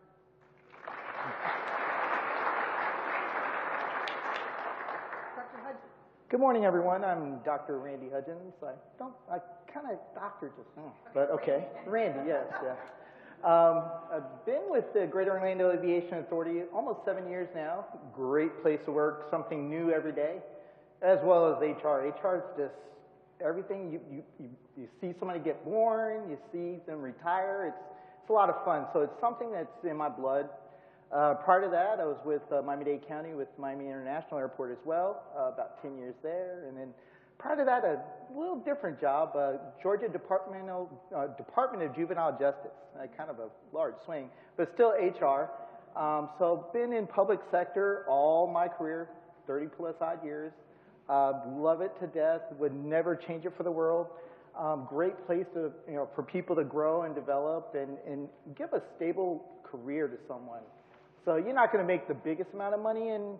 Dr. Hudgens. Good morning, everyone. I'm Dr. Randy Hudgens. I kind of doctor just, but okay. Randy, yes, yeah. I've been with the Greater Orlando Aviation Authority almost 7 years now. Great place to work, something new every day, as well as HR. HR is just everything. You see somebody get born, you see them retire. It's a lot of fun. So it's something that's in my blood. Prior to that, I was with Miami-Dade County with Miami International Airport as well, about 10 years there. And then prior to that, a little different job, Georgia Department of Juvenile Justice, kind of a large swing, but still HR. So been in public sector all my career, 30 plus odd years. Love it to death, would never change it for the world. Great place to, for people to grow and develop and give a stable career to someone. So you're not going to make the biggest amount of money in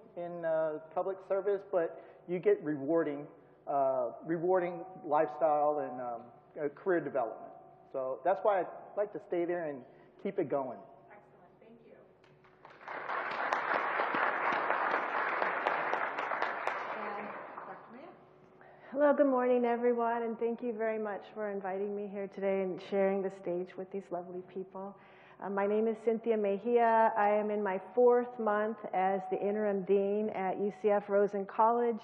public service, but you get rewarding lifestyle and career development. So that's why I'd like to stay there and keep it going. Excellent. Thank you. And Dr. Mann. Hello, good morning, everyone, and thank you very much for inviting me here today and sharing the stage with these lovely people. My name is Cynthia Mejia. I am in my 4th month as the interim dean at UCF Rosen College.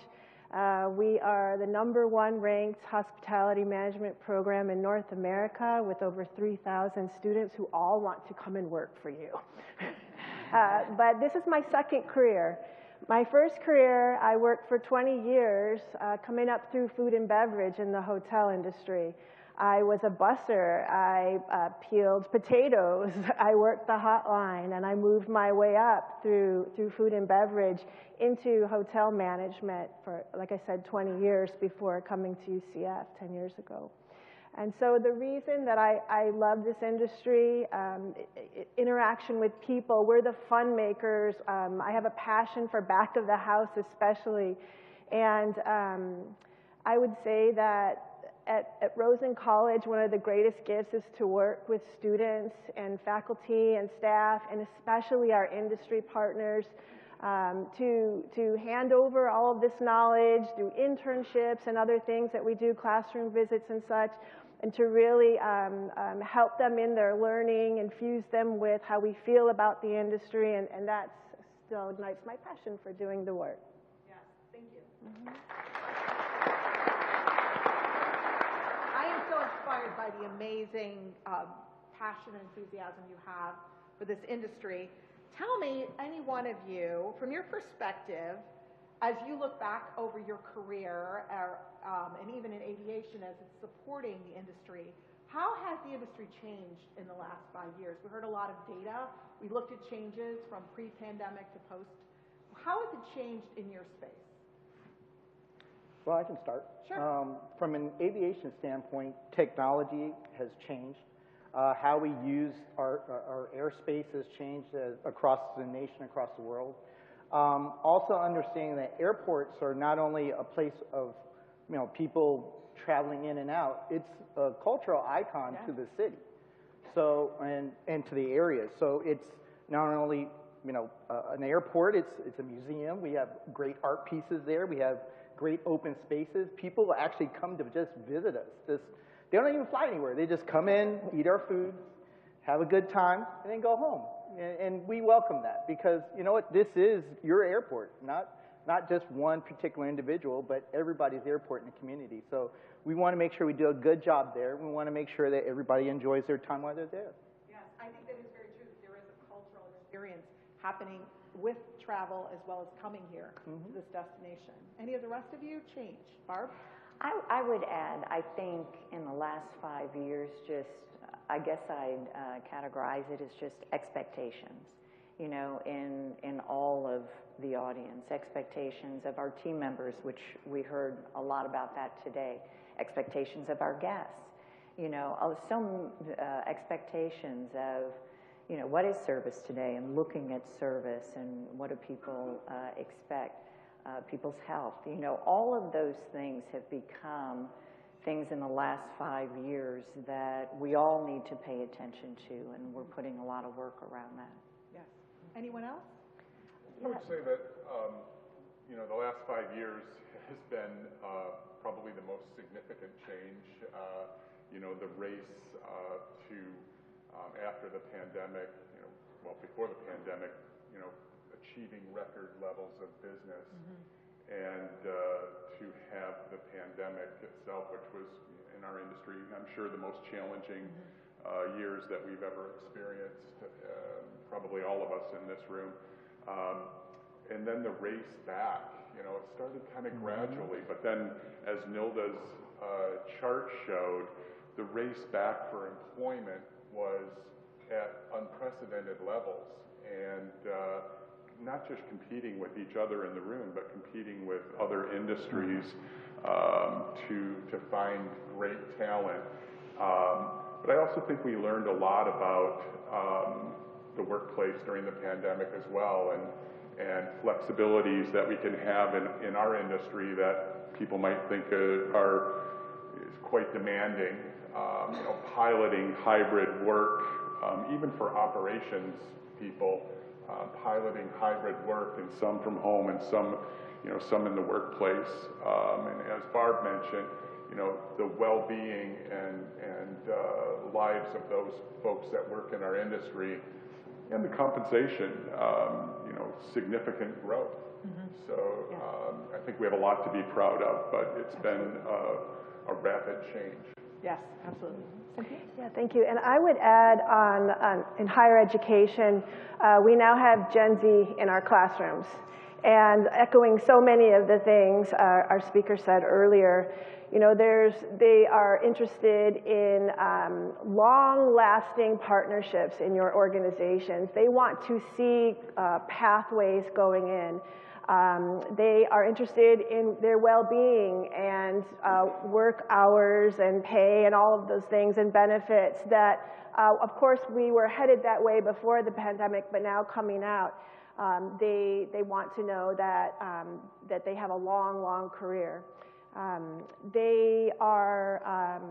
We are the #1 ranked hospitality management program in North America with over 3,000 students who all want to come and work for you. But this is my 2nd career. My first career, I worked for 20 years, coming up through food and beverage in the hotel industry. I was a busser. I peeled potatoes. I worked the hotline, and I moved my way up through food and beverage into hotel management for, like I said, 20 years before coming to UCF 10 years ago. And so the reason that I love this industry, interaction with people, we're the fun makers. I have a passion for back of the house especially. And I would say that at Rosen College, one of the greatest gifts is to work with students and faculty and staff, and especially our industry partners, to hand over all of this knowledge through internships and other things that we do, classroom visits and such, and to really help them in their learning, infuse them with how we feel about the industry, and that still ignites my passion for doing the work. Yes, thank you. Mm-hmm. I am so inspired by the amazing passion and enthusiasm you have for this industry. Tell me, any one of you, from your perspective, as you look back over your career, and even in aviation as it's supporting the industry, how has the industry changed in the last 5 years? We heard a lot of data. We looked at changes from pre-pandemic to post. How has it changed in your space? Well, I can start. Sure. From an aviation standpoint, technology has changed. How we use our airspace has changed across the nation, across the world. Also understanding that airports are not only a place of people traveling in and out, it's a cultural icon to the city, so and to the area. So it's not only an airport, it's a museum. We have great art pieces there. We have great open spaces. People actually come to just visit us. They don't even fly anywhere. They just come in, eat our food, have a good time, and then go home. And we welcome that, because you know what? This is your airport, not just one particular individual, but everybody's airport in the community. So we want to make sure we do a good job there. We want to make sure that everybody enjoys their time while they're there. Yes, I think that is very true. There is a cultural experience happening with travel as well as coming here to this destination. Any of the rest of you change? Barb? I would add, I think in the last 5 years, I guess I'd categorize it as just expectations, in all of the audience. Expectations of our team members, which we heard a lot about that today. Expectations of our guests, some expectations of, what is service today, and looking at service and what do people expect. People's health, all of those things have become things in the last 5 years that we all need to pay attention to, and we're putting a lot of work around that. Yes. Anyone else? I would say that, the last 5 years has been probably the most significant change. The race to, after the pandemic, before the pandemic, achieving record levels of business, and to have the pandemic itself, which was in our industry, I'm sure, the most challenging years that we've ever experienced, probably all of us in this room. And then the race back, it started kind of gradually, but then as Nilda's chart showed, the race back for employment was at unprecedented levels, and not just competing with each other in the room, but competing with other industries to find great talent. But I also think we learned a lot about the workplace during the pandemic as well, and flexibilities that we can have in our industry that people might think is quite demanding. Piloting hybrid work, even for operations people. Piloting hybrid work, and some from home and some in the workplace. And as Barb mentioned, the well-being and lives of those folks that work in our industry, and the compensation, significant growth. So I think we have a lot to be proud of, but it's been a rapid change. Yes, absolutely. Yeah, thank you. And I would add in higher education, we now have Gen Z in our classrooms. And echoing so many of the things our speaker said earlier, you know, they are interested in long-lasting partnerships in your organizations. They want to see pathways going in. They are interested in their well-being and work hours and pay and all of those things and benefits that, of course, we were headed that way before the pandemic, but now coming out, they want to know that, that they have a long, long career. They are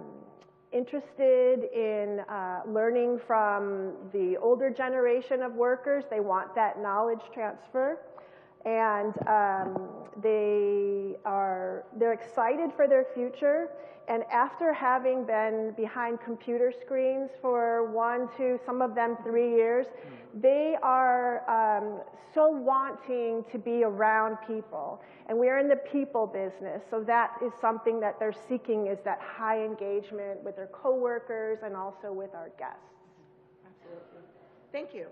interested in learning from the older generation of workers. They want that knowledge transfer. And they're excited for their future. And after having been behind computer screens for 1, 2, some of them 3 years, they are so wanting to be around people. And we're in the people business, so that is something that they're seeking, is that high engagement with their coworkers and also with our guests. Absolutely. Thank you.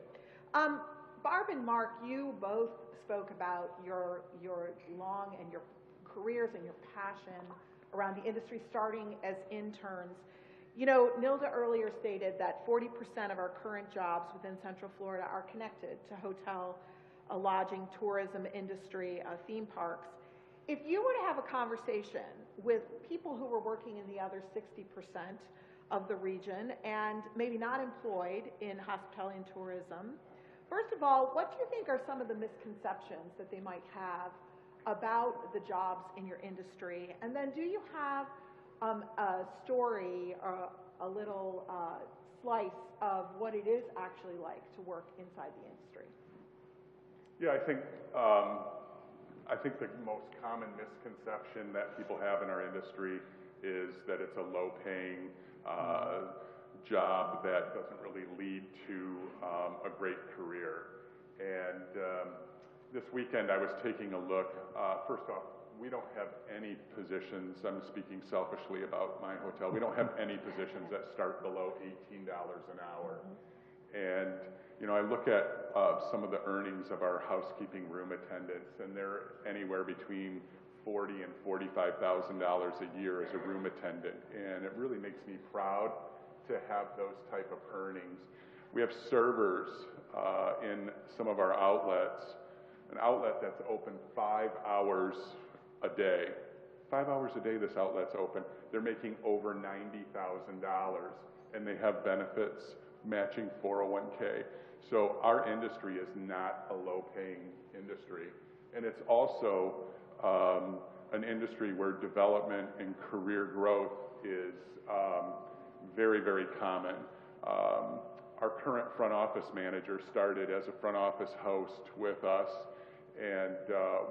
Barb and Mark, you both spoke about your long and your careers and your passion around the industry, starting as interns. You know, Nilda earlier stated that 40% of our current jobs within Central Florida are connected to hotel, lodging, tourism industry, theme parks. If you were to have a conversation with people who were working in the other 60% of the region and maybe not employed in hospitality and tourism, first of all, what do you think are some of the misconceptions that they might have about the jobs in your industry? And then do you have a story or a little slice of what it is actually like to work inside the industry? Yeah, I think the most common misconception that people have in our industry is that it's a low-paying job that doesn't really lead to a great career. And this weekend I was taking a look. First off, we don't have any positions, I'm speaking selfishly about my hotel, we don't have any positions that start below $18 an hour. And you know, I look at some of the earnings of our housekeeping room attendants, and they're anywhere between $40,000 and $45,000 a year as a room attendant, and it really makes me proud to have those type of earnings. We have servers in some of our outlets, an outlet that's open 5 hours a day. 5 hours a day this outlet's open. They're making over $90,000, and they have benefits matching 401k. So our industry is not a low-paying industry, and it's also an industry where development and career growth is very, very common. Our current front office manager started as a front office host with us and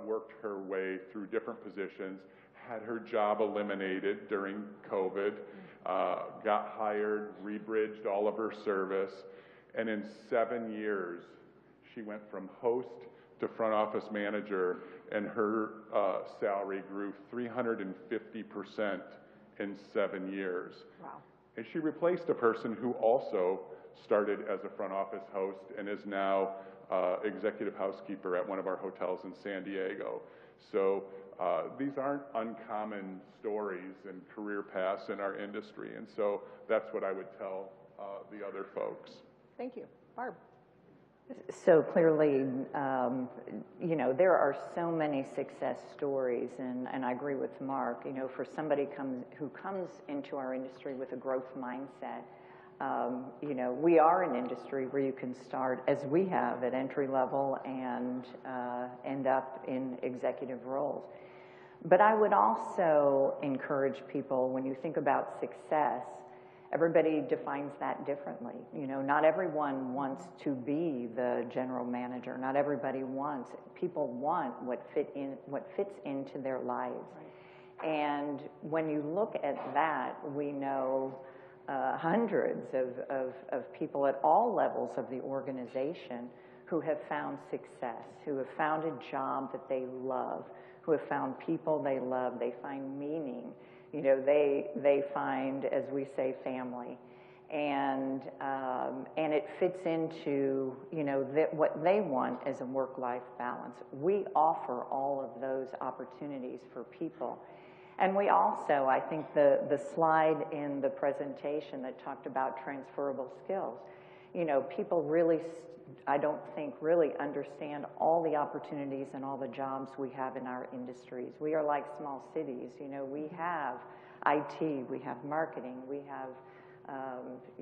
worked her way through different positions, had her job eliminated during COVID, got hired, rebridged all of her service, and in 7 years, she went from host to front office manager, and her salary grew 350% in 7 years. Wow. And she replaced a person who also started as a front office host and is now executive housekeeper at one of our hotels in San Diego. So these aren't uncommon stories and career paths in our industry, and so that's what I would tell the other folks. Thank you. Barb. So clearly, you know, there are so many success stories, and I agree with Mark. You know, for somebody who comes into our industry with a growth mindset, you know, we are an industry where you can start, as we have, at entry level and end up in executive roles. But I would also encourage people, when you think about success, everybody defines that differently. You know, not everyone wants to be the general manager. Not everybody wants. People want what fits into their lives. Right. And when you look at that, we know hundreds of people at all levels of the organization who have found success, who have found a job that they love, who have found people they love. They find meaning. You know, they find, as we say, family. and it fits into, you know, what they want as a work-life balance. We offer all of those opportunities for people. And we also, I think the slide in the presentation that talked about transferable skills, you know, people really, I don't think really understand all the opportunities and all the jobs we have in our industries. We are like small cities, you know, we have IT, we have marketing, we have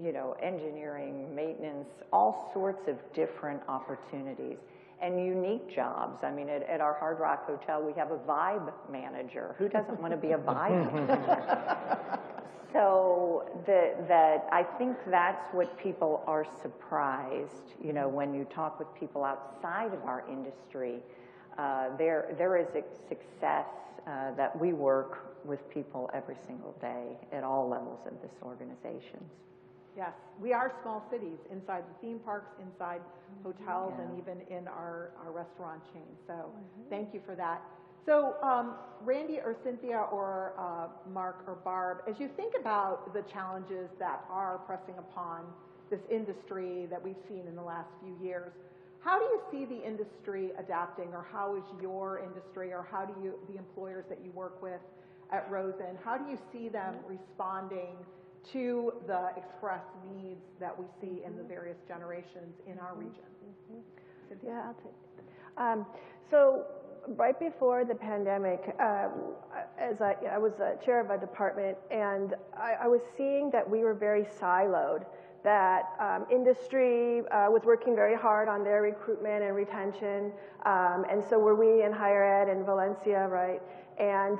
you know, engineering, maintenance, all sorts of different opportunities and unique jobs. I mean, at our Hard Rock Hotel, we have a vibe manager. Who doesn't want to be a vibe manager? So I think that's what people are surprised, you know, when you talk with people outside of our industry. There is a success that we work with people every single day at all levels of this organization. Yes, we are small cities inside the theme parks, inside hotels, and even in our restaurant chain. So thank you for that. So Randy or Cynthia or Mark or Barb, as you think about the challenges that are pressing upon this industry that we've seen in the last few years, how do you see the industry adapting, or how is your industry, or how do you, the employers that you work with at Rosen, how do you see them responding to the express needs that we see in the various generations in our region? Yeah, I'll take it. So right before the pandemic, as I was chair of a department, and I was seeing that we were very siloed, that industry was working very hard on their recruitment and retention, and so were we in higher ed and Valencia, right? And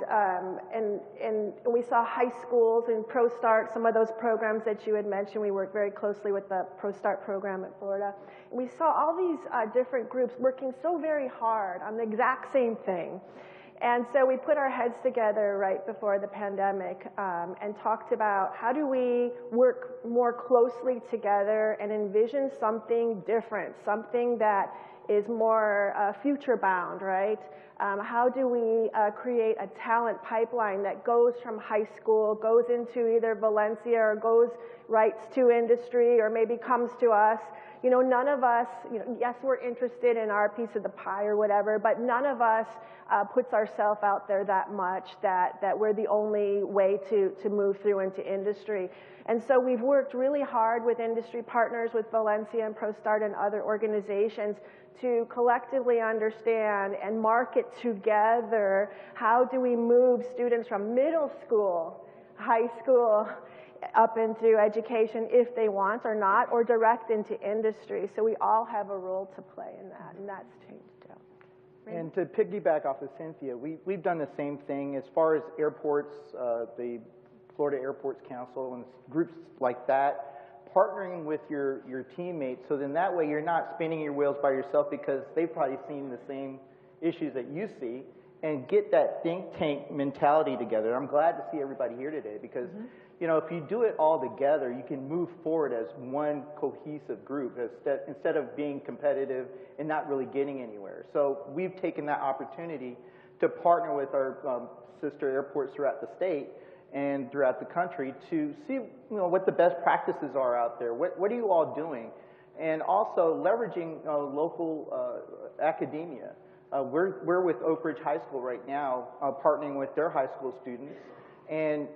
we saw high schools and ProStart, some of those programs that you had mentioned. We worked very closely with the ProStart program at Florida. And we saw all these different groups working so very hard on the exact same thing. And so we put our heads together right before the pandemic and talked about how do we work more closely together and envision something different, something that is more future bound, right? How do we create a talent pipeline that goes from high school, goes into either Valencia, or goes right to industry, or maybe comes to us? You know, none of us, you know, yes, we're interested in our piece of the pie or whatever, but none of us puts ourselves out there that much that we're the only way to move through into industry. And so we've worked really hard with industry partners, with Valencia and ProStart and other organizations, to collectively understand and market together how do we move students from middle school, high school, up into education if they want or not, or direct into industry. So we all have a role to play in that, and that's changed too. And to piggyback off of Cynthia, we've done the same thing as far as airports, the Florida Airports Council and groups like that, partnering with your teammates, so then that way you're not spinning your wheels by yourself, because they've probably seen the same issues that you see, and get that think tank mentality together. I'm glad to see everybody here today, because you know, if you do it all together, you can move forward as one cohesive group instead of being competitive and not really getting anywhere. So we've taken that opportunity to partner with our sister airports throughout the state and throughout the country to see, you know, what the best practices are out there. What are you all doing? And also leveraging local academia. We're with Oak Ridge High School right now, partnering with their high school students and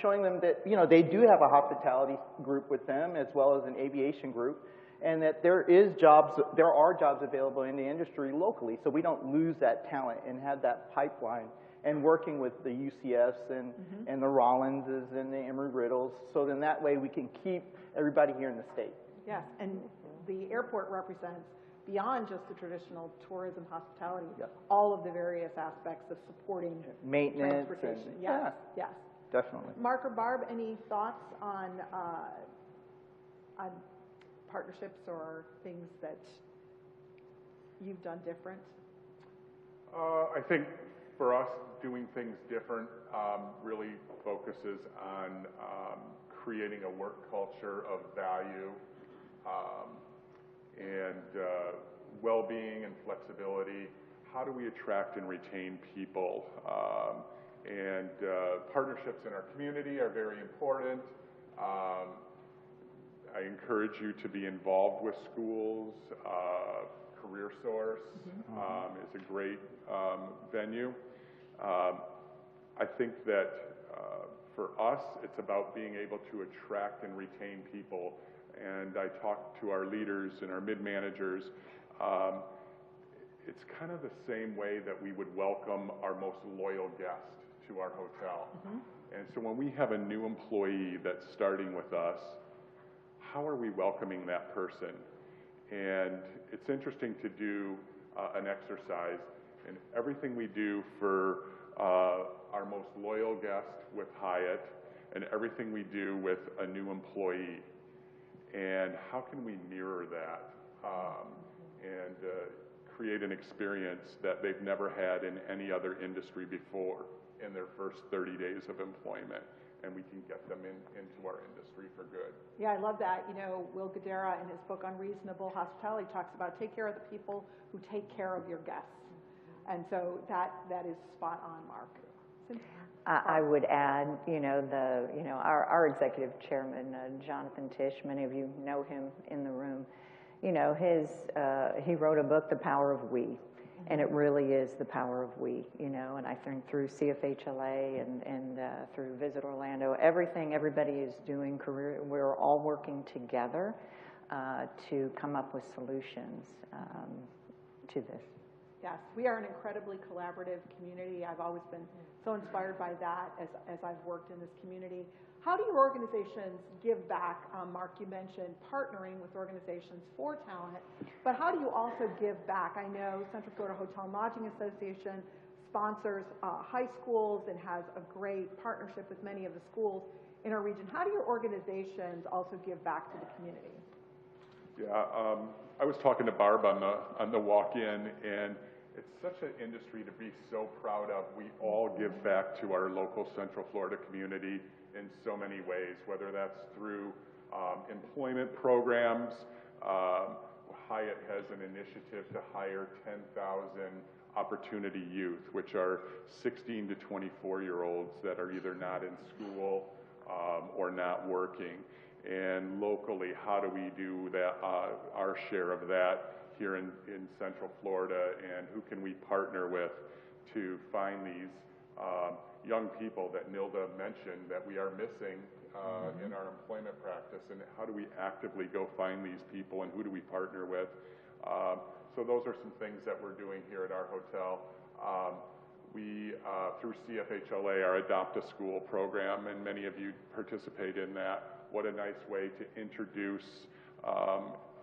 showing them that, you know, they do have a hospitality group with them as well as an aviation group, and that there are jobs available in the industry locally, so we don't lose that talent and have that pipeline. And working with the UCFs and the Rollinses and the Embry-Riddles, so then that way we can keep everybody here in the state. Yes, and the airport represents, beyond just the traditional tourism hospitality, all of the various aspects of supporting maintenance, transportation. And, yes, yes, definitely. Mark or Barb, any thoughts on partnerships or things that you've done different? I think for us, doing things different really focuses on creating a work culture of value and well-being and flexibility. How do we attract and retain people? And partnerships in our community are very important. I encourage you to be involved with schools. Career Source is a great venue. I think that for us, it's about being able to attract and retain people. And I talk to our leaders and our mid-managers. It's kind of the same way that we would welcome our most loyal guest to our hotel. And so when we have a new employee that's starting with us, how are we welcoming that person? And it's interesting to do an exercise, and everything we do for our most loyal guest with Hyatt, and everything we do with a new employee, and how can we mirror that and create an experience that they've never had in any other industry before in their first 30 days of employment, and we can get them into our industry for good. Yeah, I love that. You know, Will Guidara in his book Unreasonable Hospitality talks about take care of the people who take care of your guests. And so that is spot on, Mark. I would add, our executive chairman, Jonathan Tisch, many of you know him in the room. He wrote a book, The Power of We, and it really is the power of we, and I think through CFHLA and through Visit Orlando, everybody is doing we're all working together to come up with solutions to this. Yes, we are an incredibly collaborative community. I've always been so inspired by that as I've worked in this community. How do your organizations give back? Mark, you mentioned partnering with organizations for talent, but how do you also give back? I know Central Florida Hotel and Lodging Association sponsors high schools and has a great partnership with many of the schools in our region. How do your organizations also give back to the community? Yeah, I was talking to Barb on the walk-in, and it's such an industry to be so proud of. We all give back to our local Central Florida community in so many ways, whether that's through employment programs. Hyatt has an initiative to hire 10,000 opportunity youth, which are 16 to 24-year-olds that are either not in school or not working. And locally, how do we do that, our share of that here in Central Florida, and who can we partner with to find these young people that Nilda mentioned that we are missing in our employment practice, and how do we actively go find these people, and who do we partner with? So those are some things that we're doing here at our hotel. We, through CFHLA, our Adopt a School program, and many of you participate in that. What a nice way to introduce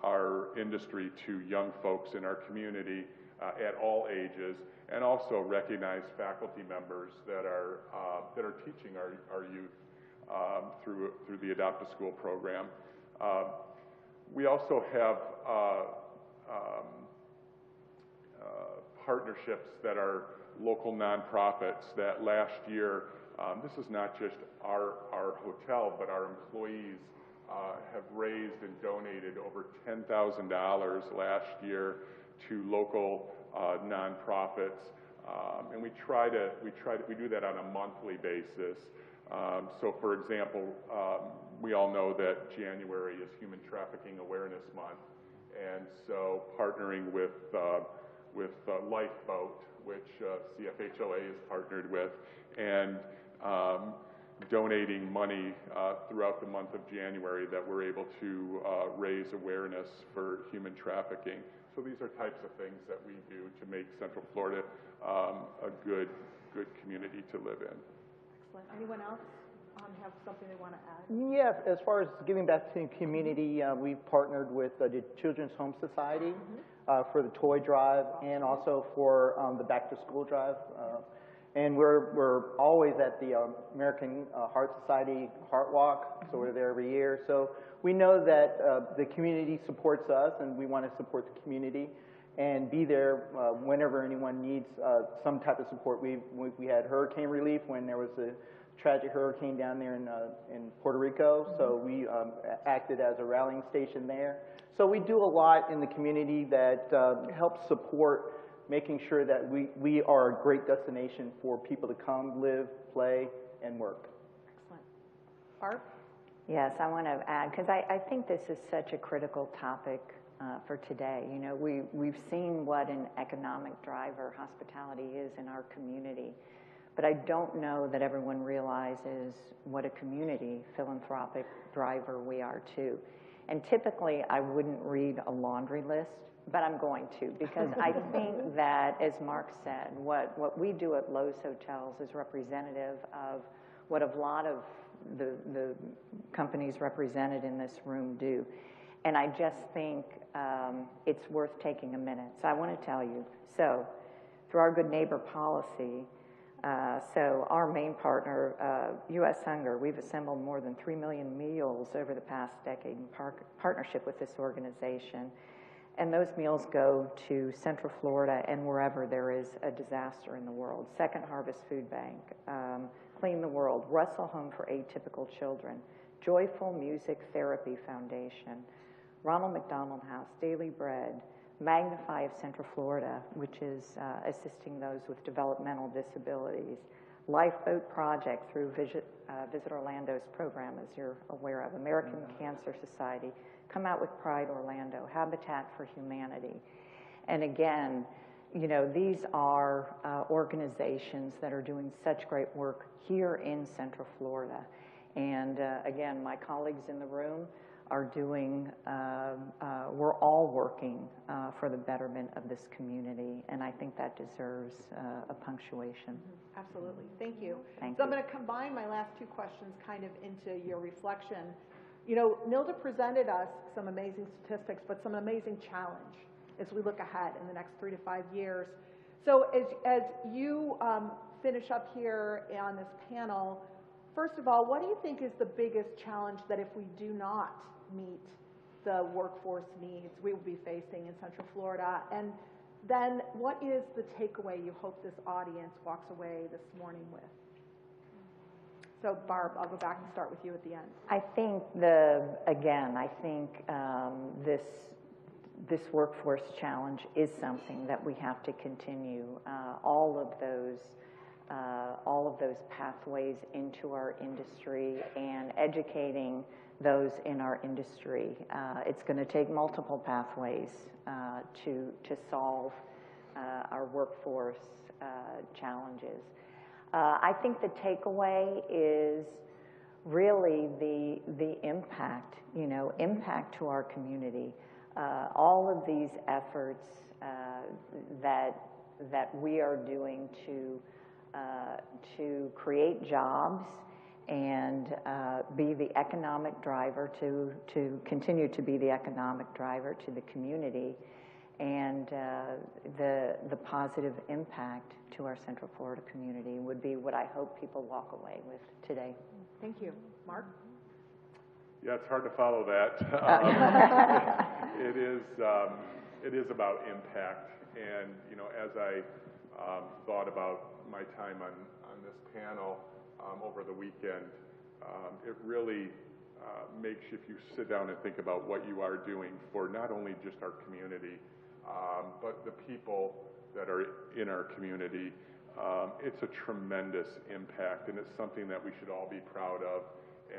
our industry to young folks in our community at all ages, and also recognize faculty members that are teaching our youth through the Adopt a School program. We also have partnerships that are local nonprofits that last year, this is not just our hotel, but our employees have raised and donated over $10,000 last year to local nonprofits, and we do that on a monthly basis. So, for example, we all know that January is Human Trafficking Awareness Month, and so partnering with Lifeboat, which CFHLA is partnered with, and donating money throughout the month of January that we're able to raise awareness for human trafficking. So these are types of things that we do to make Central Florida a good community to live in. Excellent. Anyone else have something they want to add? Yeah, as far as giving back to the community, we've partnered with the Children's Home Society for the toy drive, and also for the back to school drive. And we're always at the American Heart Society Heart Walk, so we're there every year. So we know that the community supports us, and we want to support the community and be there whenever anyone needs some type of support. We had hurricane relief when there was a tragic hurricane down there in Puerto Rico, so we acted as a rallying station there. So we do a lot in the community that helps support making sure that we are a great destination for people to come, live, play, and work. Excellent. Barb? Yes, I want to add, because I think this is such a critical topic for today. You know, we've seen what an economic driver hospitality is in our community, but I don't know that everyone realizes what a community philanthropic driver we are too. And typically, I wouldn't read a laundry list, but I'm going to, because I think that, as Mark said, what we do at Lowe's Hotels is representative of what a lot of the companies represented in this room do. And I just think it's worth taking a minute. So I want to tell you, so through our Good Neighbor policy, so our main partner, U.S. Hunger, we've assembled more than 3 million meals over the past decade in partnership with this organization. And those meals go to Central Florida and wherever there is a disaster in the world. Second Harvest Food Bank, Clean the World, Russell Home for Atypical Children, Joyful Music Therapy Foundation, Ronald McDonald House, Daily Bread, Magnify of Central Florida, which is assisting those with developmental disabilities, Lifeboat Project through Visit Orlando's program, as you're aware of, American Cancer Society, Come Out with Pride Orlando, Habitat for Humanity. And again, you know, these are organizations that are doing such great work here in Central Florida. And again, my colleagues in the room are doing, we're all working for the betterment of this community, and I think that deserves a punctuation. Absolutely. Thank you. Thank so you. I'm going to combine my last two questions kind of into your reflection. You know, Nilda presented us some amazing statistics, but some amazing challenge as we look ahead in the next 3 to 5 years. So as you finish up here on this panel, first of all, what do you think is the biggest challenge that if we do not meet the workforce needs we will be facing in Central Florida? And then what is the takeaway you hope this audience walks away this morning with? So Barb, I'll go back and start with you at the end. I think this workforce challenge is something that we have to continue. All of those pathways into our industry and educating those in our industry. It's going to take multiple pathways to solve our workforce challenges. I think the takeaway is really the impact, impact to our community. All of these efforts that we are doing to create jobs and be the economic driver, to continue to be the economic driver to the community, and the positive impact to our Central Florida community would be what I hope people walk away with today. Thank you. Mark? Yeah, it's hard to follow that. It is about impact, and as I thought about my time on this panel over the weekend, it really makes you, if you sit down and think about what you are doing for not only just our community, but the people that are in our community, it's a tremendous impact, and it's something that we should all be proud of,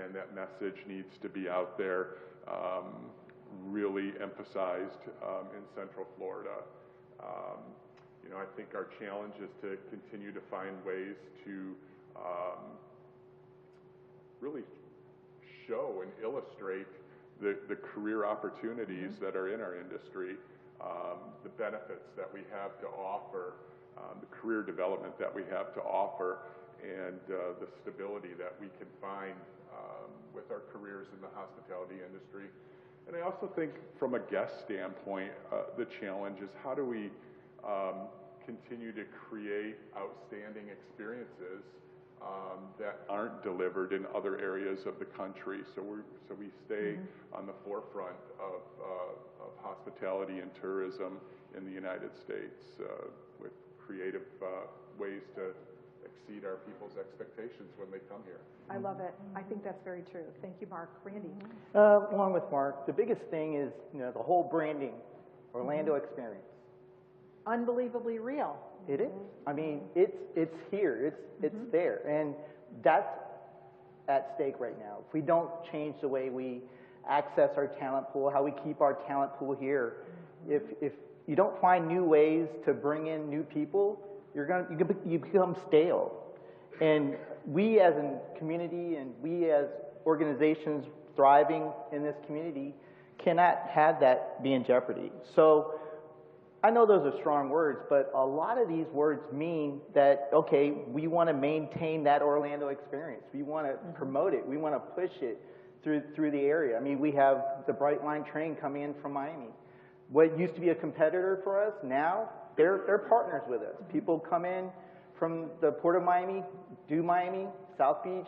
and that message needs to be out there, really emphasized in Central Florida. I think our challenge is to continue to find ways to really show and illustrate the career opportunities that are in our industry, the benefits that we have to offer, the career development that we have to offer, and the stability that we can find with our careers in the hospitality industry. And I also think from a guest standpoint, the challenge is how do we continue to create outstanding experiences that aren't delivered in other areas of the country. So we stay on the forefront of hospitality and tourism in the United States with creative ways to exceed our people's expectations when they come here. I love it. I think that's very true. Thank you, Mark. Randy? Along with Mark, the biggest thing is the whole branding, Orlando experience. Unbelievably real. It is. I mean, it's here. It's there, and that's at stake right now. If we don't change the way we access our talent pool, how we keep our talent pool here, if you don't find new ways to bring in new people, you become stale. And we as a community and we as organizations thriving in this community cannot have that be in jeopardy. So I know those are strong words, but a lot of these words mean that, okay, we want to maintain that Orlando experience. We want to promote it. We want to push it through the area. I mean, we have the Bright Line train coming in from Miami. What used to be a competitor for us, now they're partners with us. People come in from the Port of Miami, do Miami, South Beach,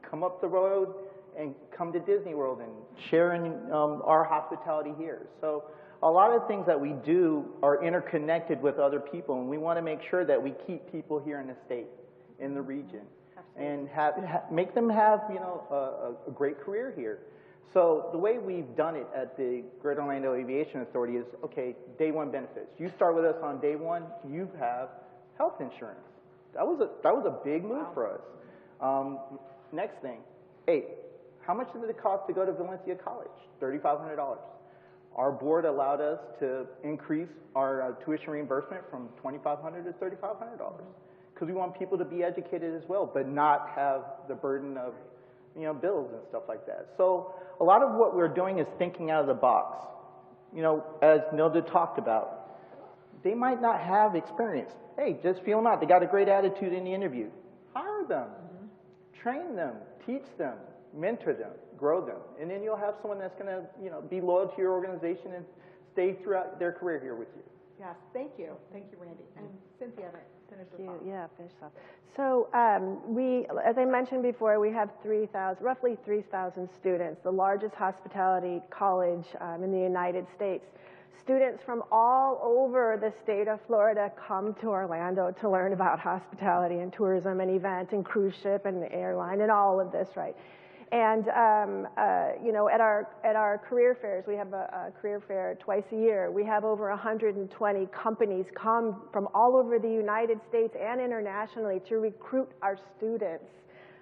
come up the road, and come to Disney World and share in our hospitality here. So a lot of things that we do are interconnected with other people, and we want to make sure that we keep people here in the state, in the region, and make them have, you know, a great career here. So the way we've done it at the Greater Orlando Aviation Authority is, okay, day one benefits. You start with us on day one, you have health insurance. That was a big move for us. Next thing, hey, how much did it cost to go to Valencia College? $3,500. Our board allowed us to increase our tuition reimbursement from $2,500 to $3,500 because we want people to be educated as well, but not have the burden of, you know, bills and stuff like that. So a lot of what we're doing is thinking out of the box. You know, as Nilda talked about, they might not have experience. Hey, just feel them out. They got a great attitude in the interview. Hire them, train them, teach them, mentor them, grow them, and then you'll have someone that's going to, you know, be loyal to your organization and stay throughout their career here with you. Yes, thank you. Thank you, Randy. And Cynthia, finish this off. Yeah, finish off. So we, as I mentioned before, we have roughly 3,000 students, the largest hospitality college in the United States. Students from all over the state of Florida come to Orlando to learn about hospitality and tourism and events and cruise ship and airline and all of this, right? And you know, at our career fairs, we have a career fair twice a year. We have over 120 companies come from all over the United States and internationally to recruit our students.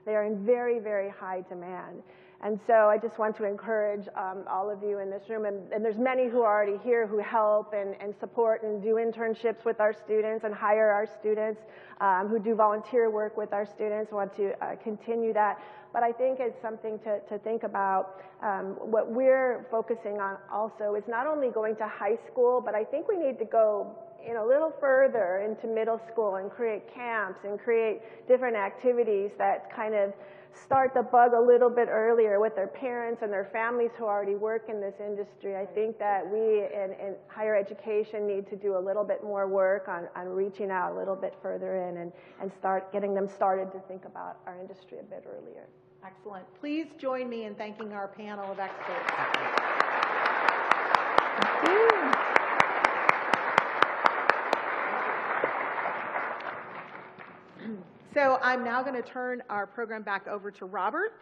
They are in very, very high demand. And so I just want to encourage all of you in this room, and there's many who are already here who help and support and do internships with our students and hire our students, who do volunteer work with our students, want to continue that. But I think it's something to think about. What we're focusing on also is not only going to high school, but I think we need to go, you know, a little further into middle school and create camps and create different activities that kind of start the bug a little bit earlier with their parents and their families who already work in this industry. I think that we in higher education need to do a little bit more work on reaching out a little bit further in and start getting them started to think about our industry a bit earlier. Excellent. Please join me in thanking our panel of experts. Thank you. So I'm now going to turn our program back over to Robert.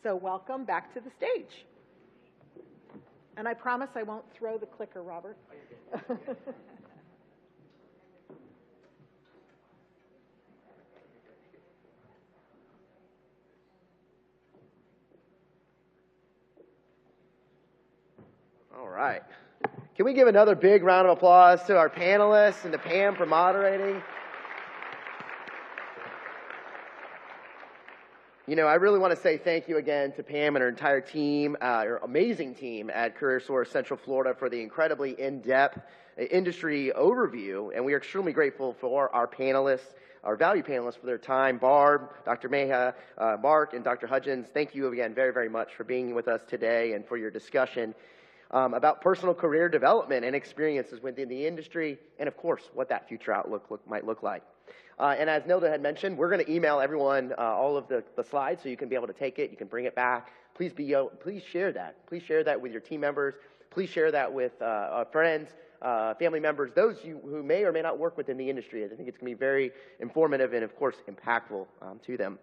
So welcome back to the stage. And I promise I won't throw the clicker, Robert. All right. Can we give another big round of applause to our panelists and to Pam for moderating? You know, I really want to say thank you again to Pam and her entire team, her amazing team at CareerSource Central Florida for the incredibly in-depth industry overview. And we are extremely grateful for our panelists, our value panelists for their time. Barb, Dr. Mejia, Mark, and Dr. Hudgens, thank you again very, very much for being with us today and for your discussion about personal career development and experiences within the industry, and of course, what that future outlook might look like. And as Nilda had mentioned, we're going to email everyone all of the slides so you can be able to take it. You can bring it back. Please share that. Please share that with your team members. Please share that with friends, family members, those who may or may not work within the industry. I think it's going to be very informative and, of course, impactful to them.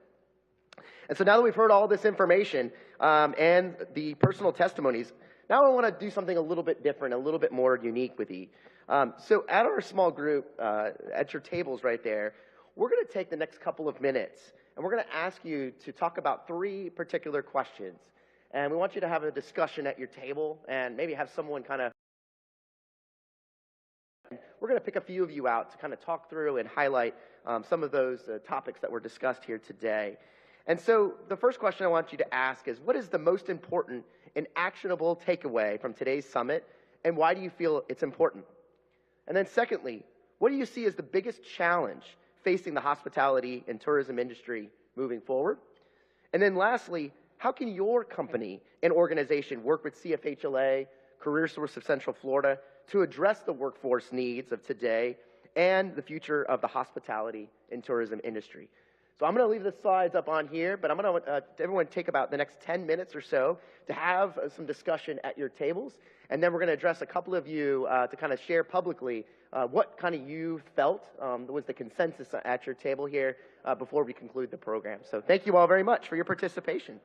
And so now that we've heard all this information and the personal testimonies, now I want to do something a little bit different, a little bit more unique with you. So at our small group, at your tables right there, we're going to take the next couple of minutes and we're going to ask you to talk about 3 particular questions. And we want you to have a discussion at your table and maybe have someone kind of, we're going to pick a few of you out to kind of talk through and highlight some of those topics that were discussed here today. And so the first question I want you to ask is, what is the most important and actionable takeaway from today's summit, and why do you feel it's important? And then secondly, what do you see as the biggest challenge facing the hospitality and tourism industry moving forward? And then lastly, how can your company and organization work with CFHLA, Career Source of Central Florida, to address the workforce needs of today and the future of the hospitality and tourism industry? So I'm going to leave the slides up on here, but I'm going to everyone take about the next 10 minutes or so to have some discussion at your tables, and then we're going to address a couple of you to kind of share publicly what kind of you felt was the consensus at your table here before we conclude the program. So thank you all very much for your participation.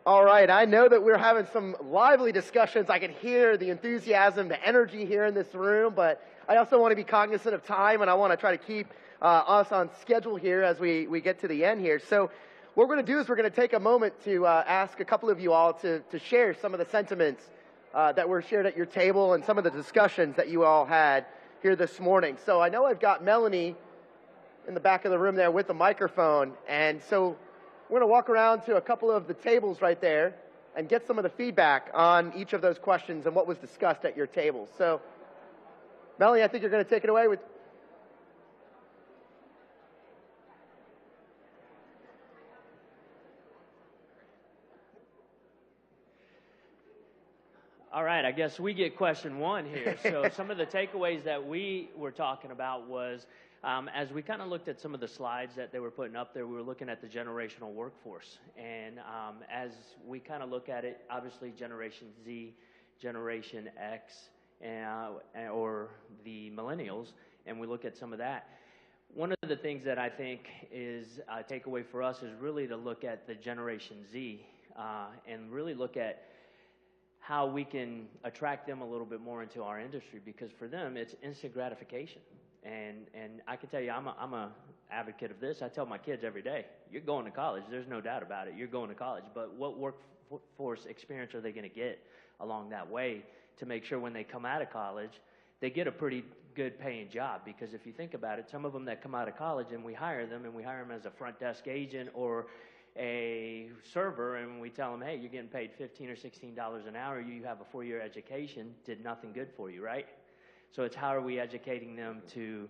All right, I know that we're having some lively discussions. I can hear the enthusiasm, the energy here in this room, but I also want to be cognizant of time, and I want to try to keep us on schedule here as we get to the end here. So what we're going to do is we're going to take a moment to ask a couple of you all to share some of the sentiments that were shared at your table and some of the discussions that you all had here this morning. So I know I've got Melanie in the back of the room there with the microphone, and so we're going to walk around to a couple of the tables right there and get some of the feedback on each of those questions and what was discussed at your tables. So, Melanie, I think you're going to take it away with... All right, I guess we get question one here. So some of the takeaways that we were talking about was, as we kind of looked at some of the slides that they were putting up there, we were looking at the generational workforce. And as we kind of look at it, obviously Generation Z, Generation X, or the millennials, and we look at some of that. One of the things that I think is a takeaway for us is really to look at the Generation Z and really look at how we can attract them a little bit more into our industry, because for them it's instant gratification. And I can tell you, I'm a advocate of this. I tell my kids every day, you're going to college. There's no doubt about it. You're going to college. But what workforce experience are they going to get along that way to make sure when they come out of college, they get a pretty good paying job? Because if you think about it, some of them that come out of college and we hire them as a front desk agent or a server, and we tell them, hey, you're getting paid $15 or $16 an hour, you have a 4-year education, did nothing good for you, right? So it's how are we educating them to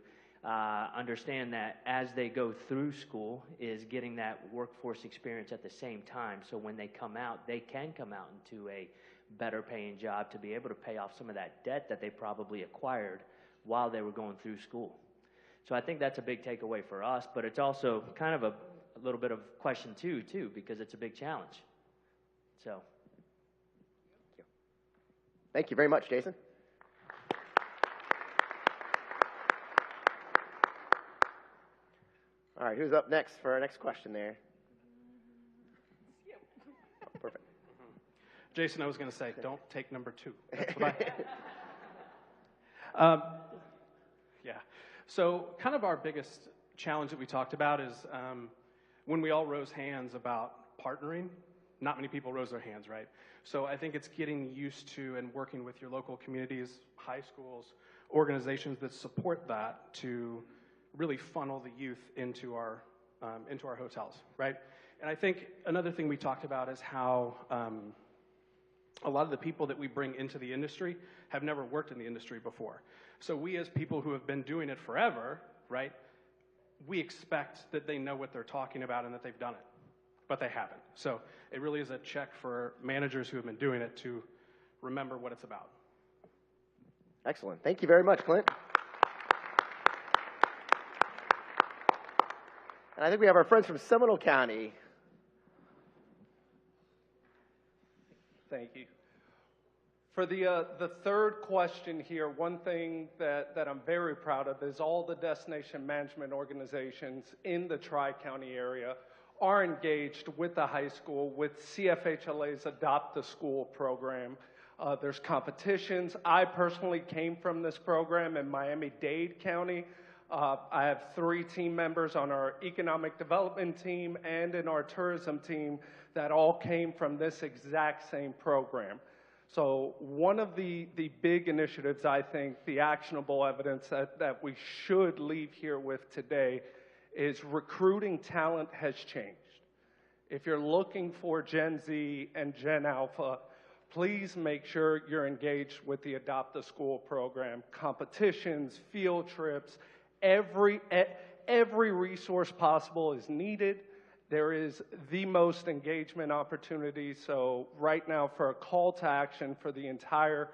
understand that as they go through school is getting that workforce experience at the same time. So when they come out, they can come out into a better paying job to be able to pay off some of that debt that they probably acquired while they were going through school. So I think that's a big takeaway for us, but it's also kind of a little bit of question too, because it's a big challenge. So. Thank you very much, Jason. All right, who's up next for our next question there? Oh, perfect. Jason, I was going to say, don't take number 2. That's what I... yeah. So kind of our biggest challenge that we talked about is when we all rose hands about partnering, not many people rose their hands, right? So I think it's getting used to and working with your local communities, high schools, organizations that support that to really funnel the youth into our hotels, right? And I think another thing we talked about is how a lot of the people that we bring into the industry have never worked in the industry before. So we as people who have been doing it forever, right, we expect that they know what they're talking about and that they've done it, but they haven't. So it really is a check for managers who have been doing it to remember what it's about. Excellent. Thank you very much, Clint. And I think we have our friends from Seminole County. Thank you. For the third question here, one thing that I'm very proud of is all the destination management organizations in the Tri-County area are engaged with the high school, with CFHLA's Adopt a School program. There's competitions. I personally came from this program in Miami-Dade County. I have 3 team members on our economic development team and in our tourism team that all came from this exact same program. So one of the big initiatives, I think, the actionable evidence that we should leave here with today is recruiting talent has changed. If you're looking for Gen Z and Gen Alpha, please make sure you're engaged with the Adopt a School program. Competitions, field trips, every resource possible is needed. There is the most engagement opportunity. So right now, for a call to action for the entire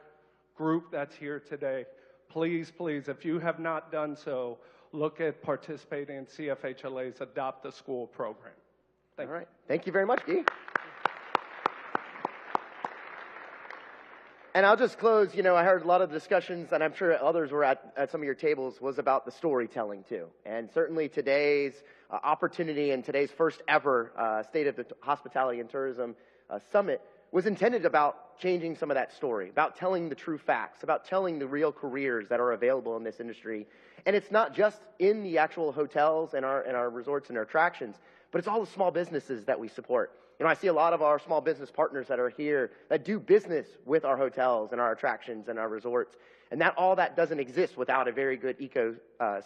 group that's here today, please, if you have not done so, look at participating in CFHLA's Adopt a School program. Thank you. All right. Thank you very much, Guy. And I'll just close, I heard a lot of discussions, and I'm sure others were at some of your tables, was about the storytelling too. And certainly today's opportunity and today's first ever State of the Hospitality and Tourism summit was intended about changing some of that story, about telling the true facts, about telling the real careers that are available in this industry. And it's not just in the actual hotels and our resorts and our attractions, but it's all the small businesses that we support. You know, I see a lot of our small business partners that are here that do business with our hotels and our attractions and our resorts. And all that doesn't exist without a very good eco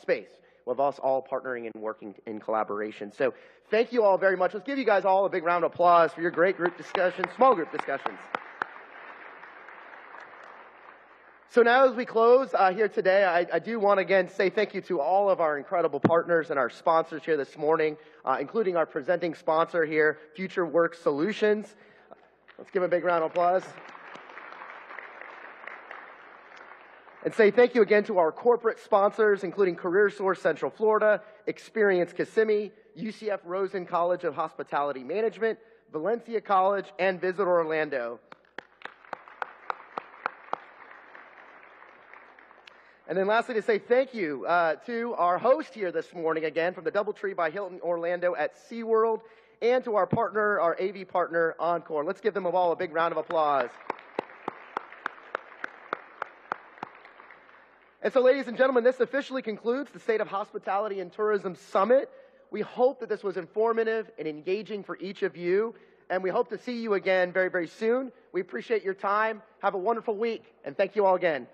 space, with us all partnering and working in collaboration. So thank you all very much. Let's give you guys all a big round of applause for your great group discussions, small group discussions. So now as we close here today, I do want to again say thank you to all of our incredible partners and our sponsors here this morning, including our presenting sponsor here, Future Work Solutions. Let's give a big round of applause. And say thank you again to our corporate sponsors, including CareerSource Central Florida, Experience Kissimmee, UCF Rosen College of Hospitality Management, Valencia College, and Visit Orlando. And then lastly, to say thank you to our host here this morning, again, from the DoubleTree by Hilton Orlando at SeaWorld, and to our partner, our AV partner, Encore. Let's give them all a big round of applause. And so, ladies and gentlemen, this officially concludes the State of Hospitality and Tourism Summit. We hope that this was informative and engaging for each of you, and we hope to see you again very, very soon. We appreciate your time. Have a wonderful week, and thank you all again.